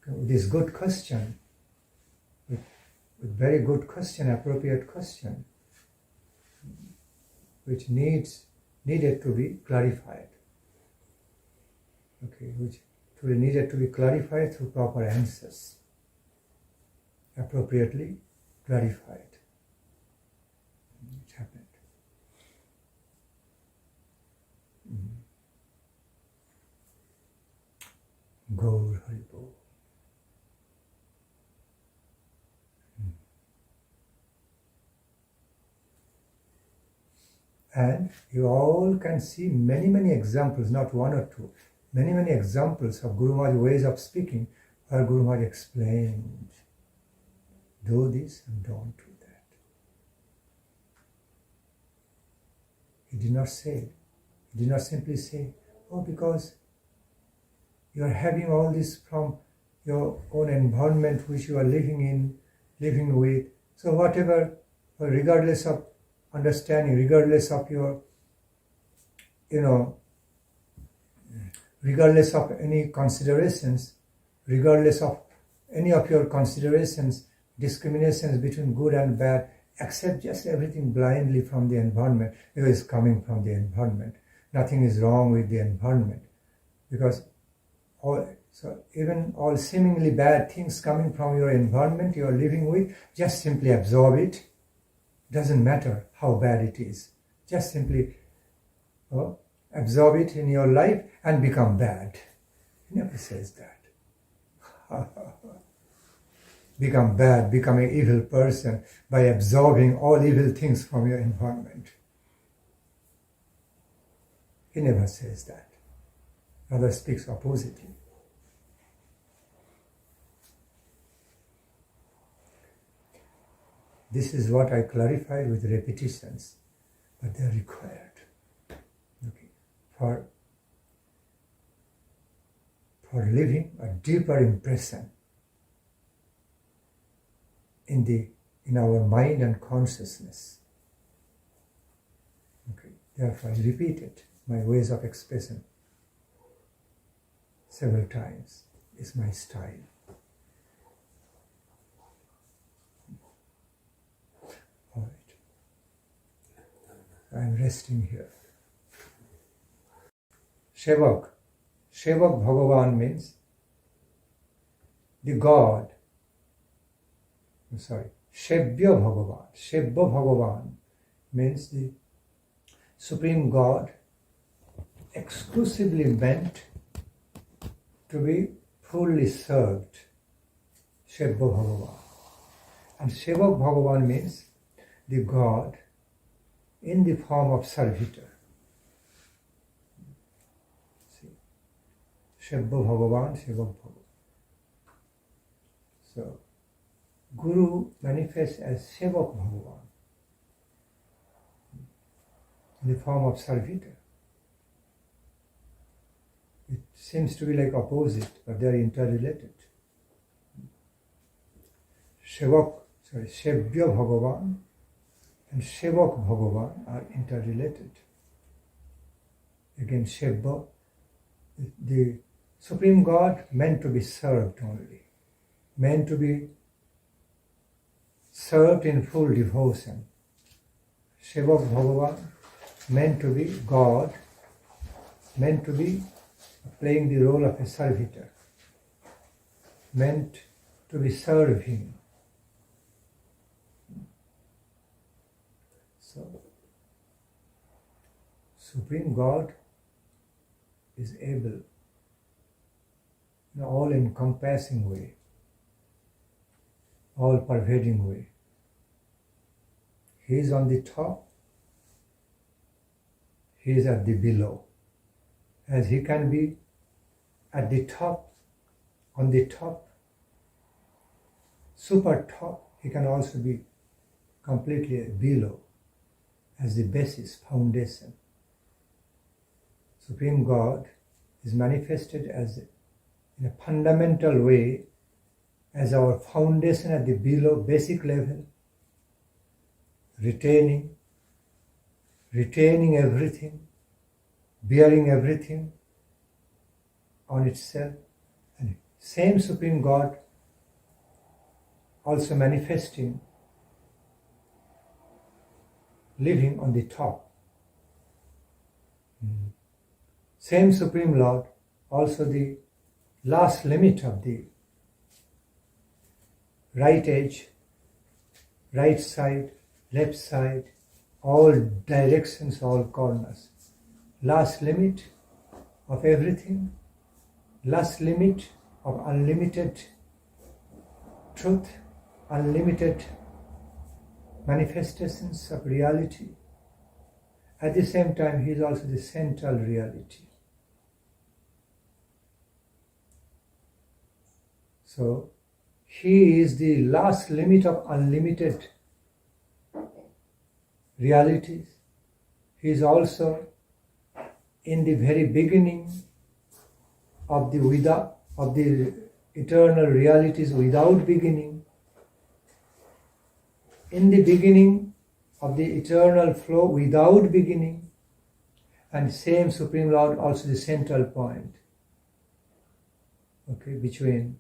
this good question, with very good question, appropriate question, which needed to be clarified. Okay, which needed to be clarified through proper answers, appropriately clarified. It happened. Gaur Haribol. And you all can see many examples, not one or two, many examples of Guru Maharaj's ways of speaking, where Guru Maharaj explained, do this and don't do that. He did not simply say, oh, because you are having all this from your own environment which you are living with. So whatever, regardless of understanding, regardless of your, regardless of any considerations, regardless of any of your considerations, discriminations between good and bad, accept just everything blindly from the environment, because it's coming from the environment. Nothing is wrong with the environment, because even all seemingly bad things coming from your environment you are living with, just simply absorb it. Doesn't matter how bad it is. Just simply absorb it in your life and become bad. He never says that. Become bad, become an evil person by absorbing all evil things from your environment. He never says that. Rather speaks oppositely. This is what I clarified with repetitions, but they are required, for leaving a deeper impression in our mind and consciousness. Okay. Therefore, I repeated my ways of expression several times. It's my style. All right. I'm resting here. Sevak. Sevak Bhagavan means the God. Sevya Bhagavan. Sevya Bhagavan means the Supreme God, exclusively meant to be fully served. Sevya Bhagavan. And Sevak Bhagavan means the God in the form of servitor. See, Sevya Bhagavan, Sevak Bhagavan. So, Guru manifests as Sevak Bhagavan in the form of servitor. It seems to be like opposite, but they are interrelated. Sevak sevya Bhagavan and sevak Bhagavan are interrelated. Again, sevya, the Supreme God meant to be served only, meant to be served in full devotion. Sevak Bhagavan meant to be God, meant to be playing the role of a servitor, meant to be serving. So, Supreme God is able, in all-encompassing way, all-pervading way. He is on the top, He is at the below. As He can be at the top, on the top, super top, He can also be completely below, as the basis, foundation. Supreme God is manifested as in a fundamental way as our foundation at the below basic level, retaining everything, bearing everything on itself. And same Supreme God also manifesting, living on the top. Same Supreme Lord, also the last limit of the right edge, right side, left side, all directions, all corners. Last limit of everything, last limit of unlimited truth, unlimited manifestations of reality. At the same time, He is also the central reality. So, He is the last limit of unlimited realities. He is also in the very beginning of the eternal realities without beginning, in the beginning of the eternal flow without beginning, and same Supreme Lord also the central point, between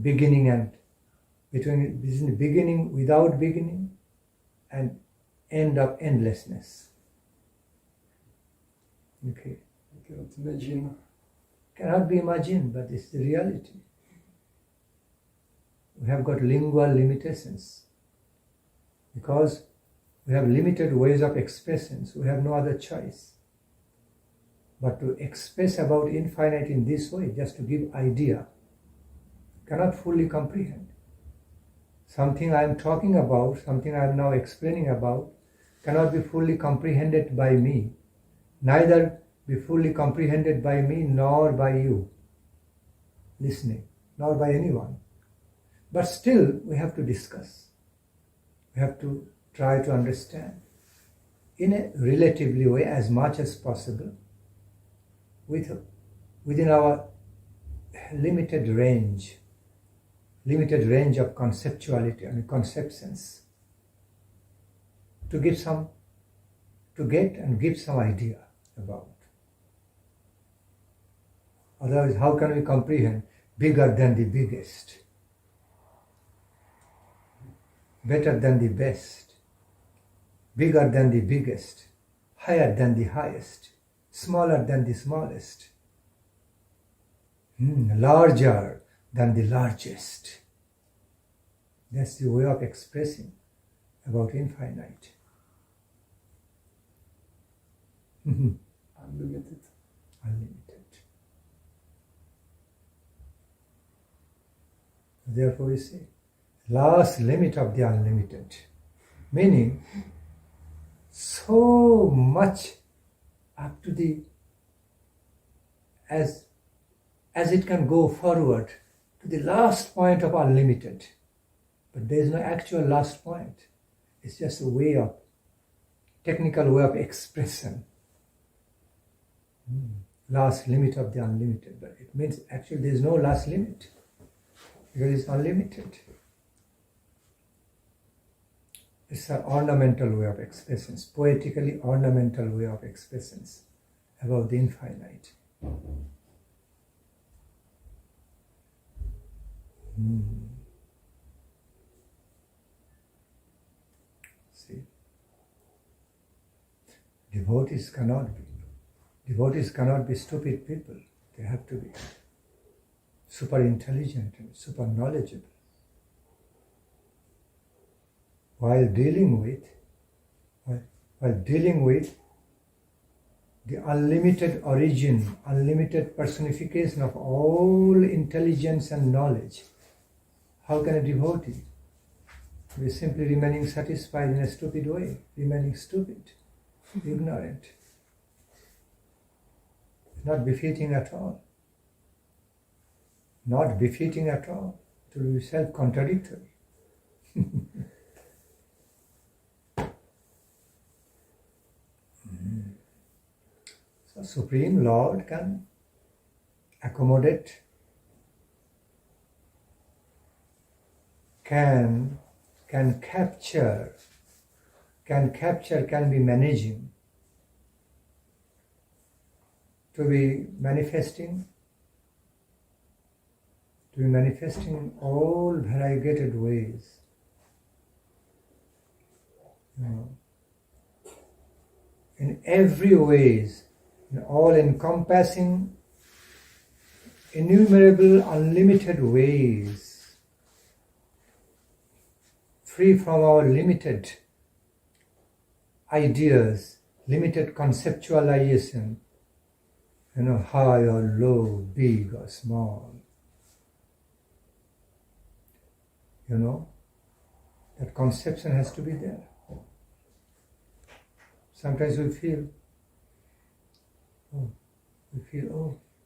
beginning and between the beginning without beginning and end of endlessness. Okay. I cannot imagine. Cannot be imagined, but it's the reality. We have got lingual limitations. Because we have limited ways of expressions, we have no other choice but to express about infinite in this way, just to give idea. Cannot fully comprehend. Something I am talking about, something I am now explaining about, cannot be fully comprehended by me, neither be fully comprehended by me nor by you listening, nor by anyone. But still we have to discuss. We have to try to understand in a relatively way as much as possible within our limited range of conceptuality and conceptions, to get and give some idea about. Otherwise, how can we comprehend bigger than the biggest, better than the best, bigger than the biggest, higher than the highest, smaller than the smallest, larger than the largest? That's the way of expressing about infinite. Unlimited. Unlimited. Therefore we say, last limit of the unlimited, meaning so much up to the as it can go forward to the last point of unlimited, but there is no actual last point. It's just a technical way of expression. Last limit of the unlimited, but it means actually there is no last limit because it's unlimited. It's an ornamental way of expressions, poetically ornamental way of expressions about the infinite. See, devotees cannot be stupid people. They have to be super intelligent and super knowledgeable. While dealing with the unlimited origin, unlimited personification of all intelligence and knowledge, how can a devotee be simply remaining satisfied in a stupid way, remaining stupid, ignorant? Not befitting at all. Not befitting at all. To be self-contradictory. So Supreme Lord can accommodate, can capture, can be managing, to be manifesting in all variegated ways. In every ways, in all encompassing, innumerable, unlimited ways, free from our limited ideas, limited conceptualization, high or low, big or small. That conception has to be there. Sometimes we feel,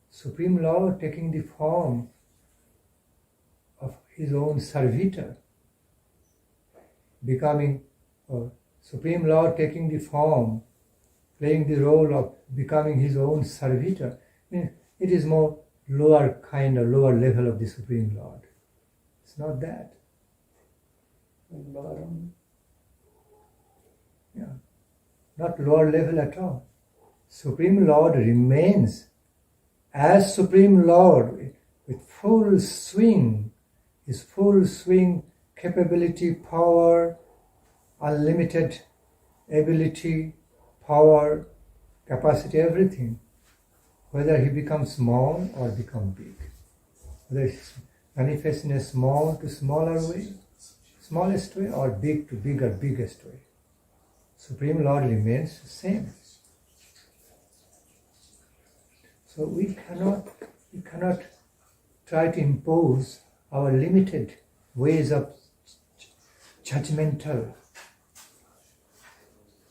Supreme Lord taking the form of His own servitor, becoming Supreme Lord taking the form, playing the role of becoming His own servitor. It is more lower kind or lower level of the Supreme Lord. It's not that. Not lower level at all. Supreme Lord remains as Supreme Lord with full swing, His full swing capability, power, unlimited ability, power, capacity, everything. Whether He becomes small or become big. Whether He manifests in a small to smaller way, smallest way, or big to bigger, biggest way. Supreme Lord remains the same. So we cannot try to impose our limited ways of judgmental.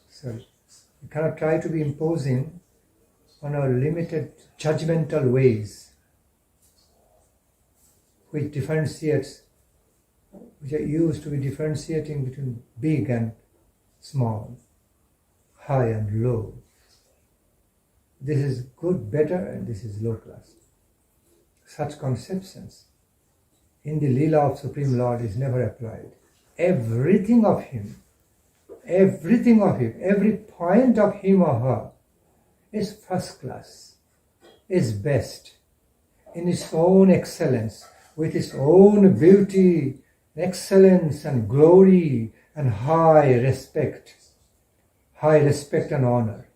So we cannot try to be imposing on our limited judgmental ways, which are used to be differentiating between big and small, high and low. This is good, better, and this is low class. Such conceptions in the Leela of Supreme Lord is never applied. Everything of Him, every point of Him or her is first class, is best, in its own excellence, with its own beauty, excellence and glory and high respect and honor.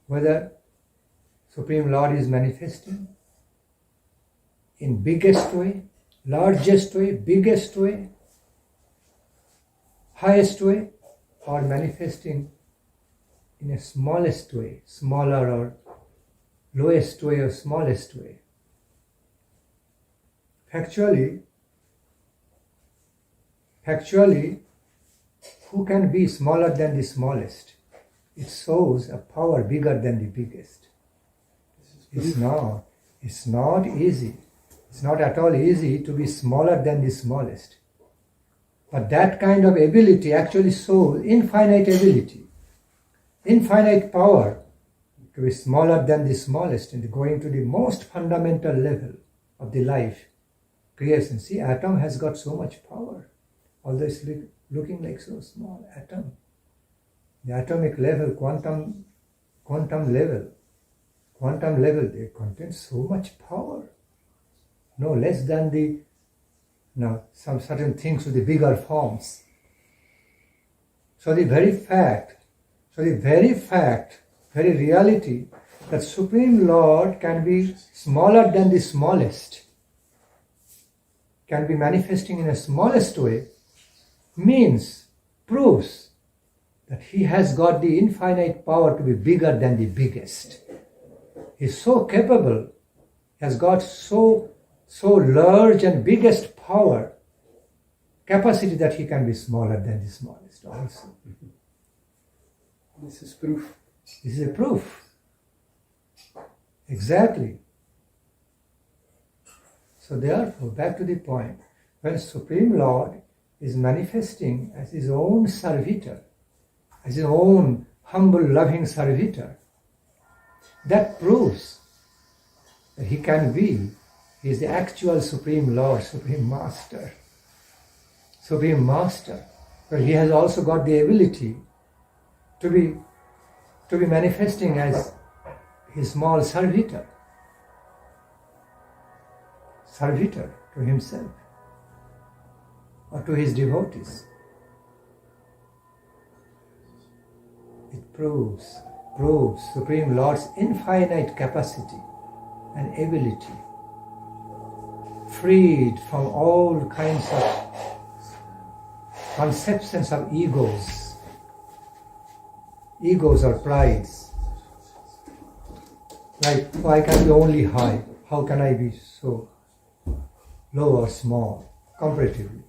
Whether Supreme Lord is manifesting in biggest way, largest way, biggest way, highest way, or manifesting in a smallest way, smaller or lowest way or smallest way. Factually, who can be smaller than the smallest? It shows a power bigger than the biggest. It's not easy. It's not at all easy to be smaller than the smallest. But that kind of ability actually shows infinite ability, infinite power to be smaller than the smallest and going to the most fundamental level of the life creation. See, atom has got so much power, although it's looking like so small atom. The atomic level, quantum level, they contain so much power. No less than some certain things with the bigger forms. So the very reality that Supreme Lord can be smaller than the smallest, can be manifesting in the smallest way, proves that He has got the infinite power to be bigger than the biggest. He is so capable, has got so large and biggest power, capacity that He can be smaller than the smallest also. This is proof. This is a proof. Exactly. So therefore, back to the point, when Supreme Lord is manifesting as His own servitor, as His own humble, loving servitor, that proves that He can be. He is the actual Supreme Lord, Supreme Master. But He has also got the ability to be manifesting as His small servitor to Himself or to His devotees. It proves Supreme Lord's infinite capacity and ability, freed from all kinds of conceptions of egos or prides. Like, I can be only high. How can I be so low or small comparatively?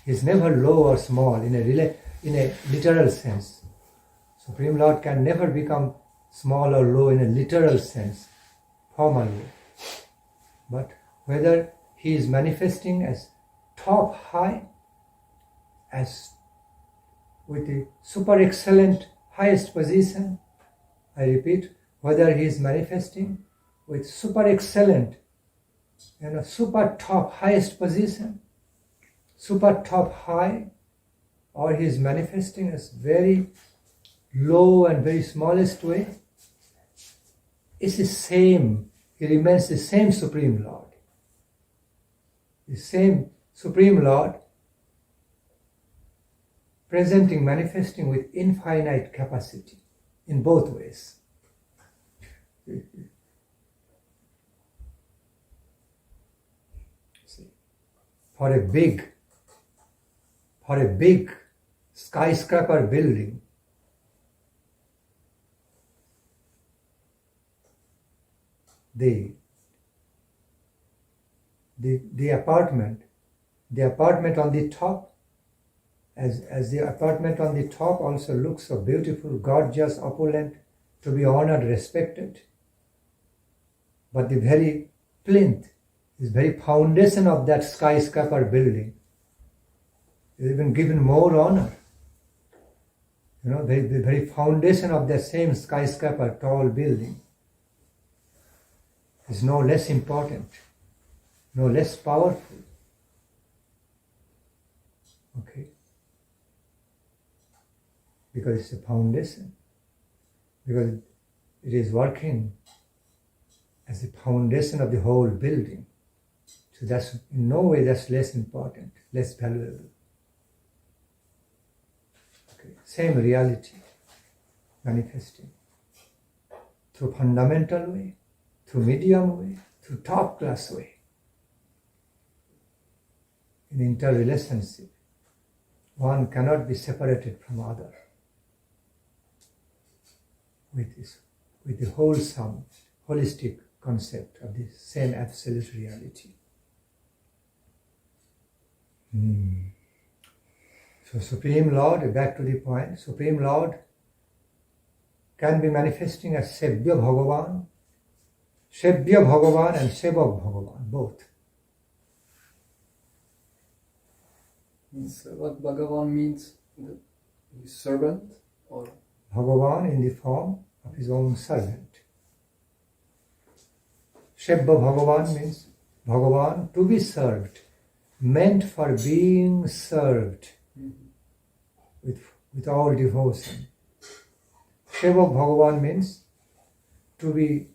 He is never low or small in a literal sense. Supreme Lord can never become small or low in a literal sense, formally. But whether He is manifesting as top high, as with the super excellent highest position, I repeat, whether He is manifesting with super excellent, super top highest position, super top high, or He is manifesting as very low and very smallest way, it's the same. He remains the same Supreme Lord. The same Supreme Lord presenting, manifesting with infinite capacity in both ways. See, for a big skyscraper building, the apartment on the top, as the apartment on the top also looks so beautiful, gorgeous, opulent, to be honored, respected. But the very plinth, the very foundation of that skyscraper building is even given more honor. The very foundation of that same skyscraper, tall building, is no less important, no less powerful. Okay? Because it's a foundation. Because it is working as the foundation of the whole building. So that's in no way that's less important, less valuable. Okay? Same reality manifesting through fundamental way, through medium way, through top class way. In interrelationship, one cannot be separated from other. With the wholesome, holistic concept of the same absolute reality. So Supreme Lord, back to the point, Supreme Lord can be manifesting as sevya Bhagavan and sevak Bhagavan, both. What Bhagavan means, the servant, or Bhagavan in the form of His own servant. Sevya Bhagavan means Bhagavan to be served, meant for being served. with all devotion. Sevak Bhagavan means to be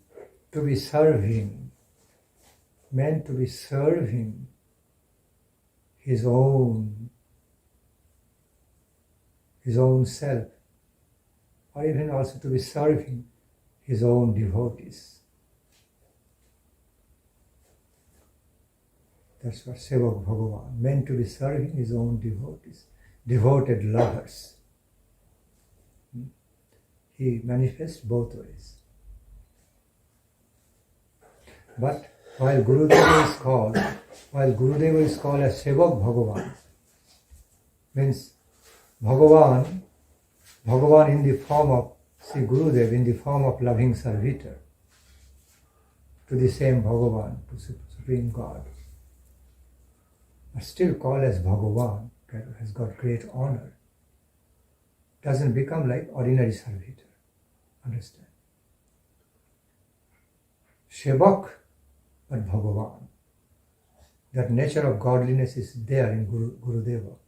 serving, meant to be serving his own self, or even also to be serving his own devotees. That's what Sevak Bhagavan, meant to be serving his own devotees, devoted lovers. He manifests both ways. But while Gurudeva is called as Sevak Bhagavan, means Bhagavan in the form of Sri Gurudev, in the form of loving servitor to the same Bhagavan, to Supreme God. But still called as Bhagavan, has got great honor. Doesn't become like ordinary servitor. Understand? Sevak, but Bhagavan. That nature of godliness is there in Gurudeva.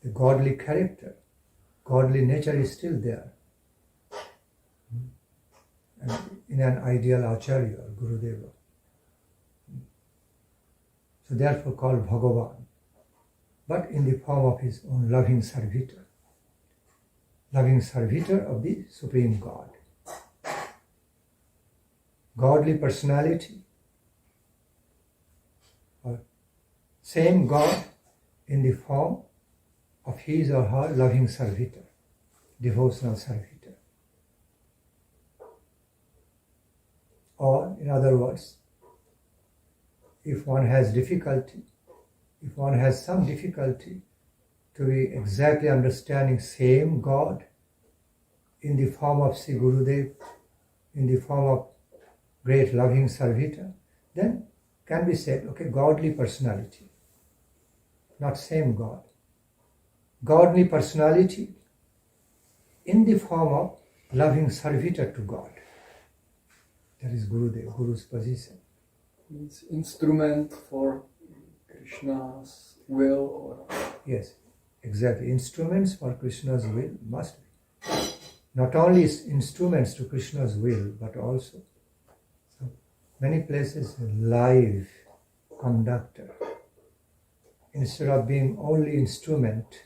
The godly character, godly nature is still there. And in an ideal Acharya or Gurudeva. So therefore called Bhagavan, but in the form of his own loving servitor of the Supreme God. Godly personality, or same God in the form of his or her loving servitor, devotional servitor. Or in other words, if one has some difficulty to be exactly understanding same God in the form of Sri Gurudev, in the form of great loving servitor, then can be said, okay, godly personality, not same God. Godly personality in the form of loving servitor to God. That is Gurudev, Guru's position. It's instrument for Krishna's will, or yes, exactly. Instruments for Krishna's will must be. Not only instruments to Krishna's will, but also many places live conductor. Instead of being only instrument,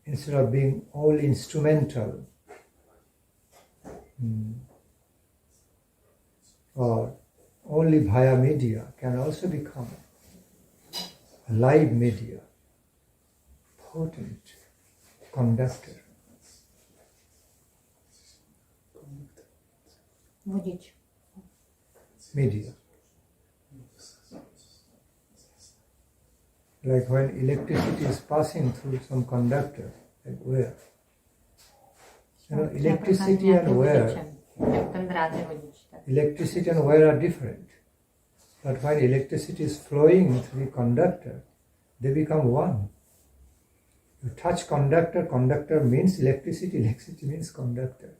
instead of being only instrumental, or only via media, can also become a live media, potent conductor. Media. Like when electricity is passing through some conductor, like wire. You know, electricity and wire are different. But when electricity is flowing through the conductor, they become one. You touch conductor, conductor means electricity, electricity means conductor.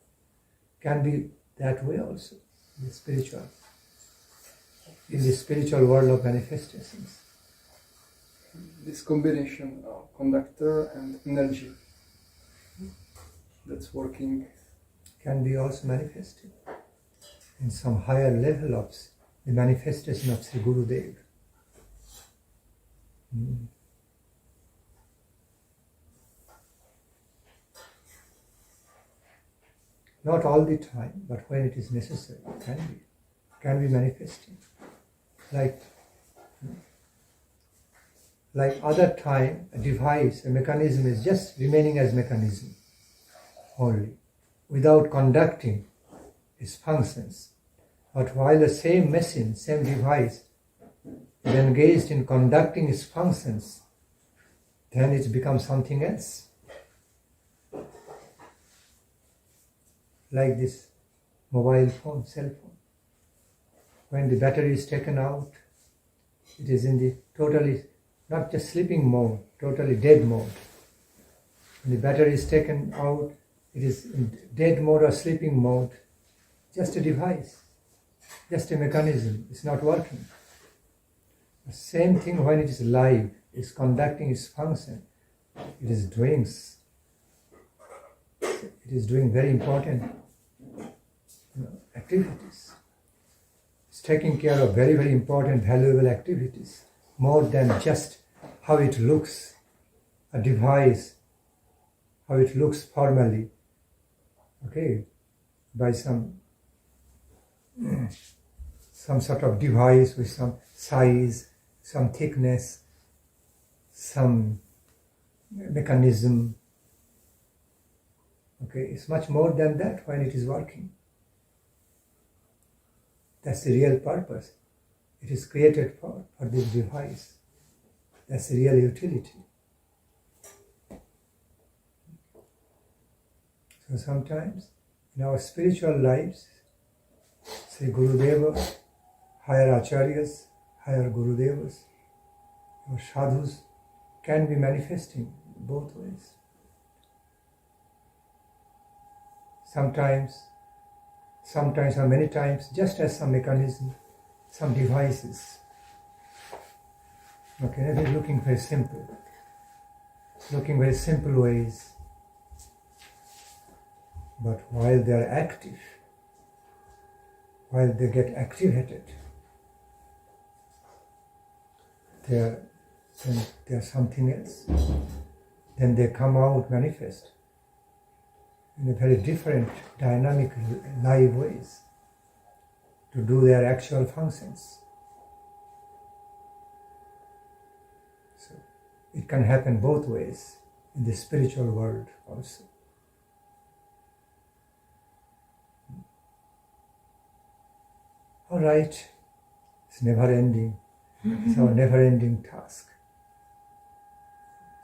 Can be that way also in the spiritual world of manifestations. This combination of conductor and energy that's working can be also manifested in some higher level of the manifestation of Sri Gurudev. Not all the time, but when it is necessary, can be manifested. Like other time, a device, a mechanism is just remaining as mechanism only, without conducting its functions. But while the same machine, same device is engaged in conducting its functions, then it becomes something else. Like this mobile phone, cell phone. When the battery is taken out, it is in the totally, not just sleeping mode, totally dead mode. When the battery is taken out, it is in dead mode or sleeping mode. Just a device, just a mechanism, it's not working. The same thing when it is live, is conducting its function, it is doing very important activities. It's taking care of very, very important, valuable activities, more than just how it looks, a device, how it looks formally, okay, by some sort of device with some size, some thickness, some mechanism. Okay, it's much more than that when it is working. That's the real purpose. It is created for this device. That's the real utility. So sometimes in our spiritual lives, say Gurudeva, higher acharyas, higher Gurudevas, or sadhus can be manifesting both ways. Sometimes or many times, just as some mechanism, some devices. Okay, they're looking very simple ways. But while they are active, while they get activated, they are something else. Then they come out manifest in a very different, dynamic, live ways to do their actual functions. So it can happen both ways in the spiritual world also. All right, it's never ending. It's our never ending task.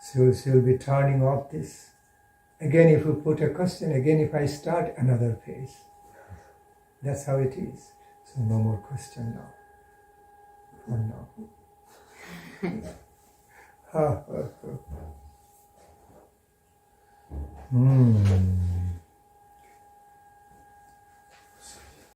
So you'll be turning off this. Again, if you put a question, again, if I start another phase. That's how it is. So no more question now. For now.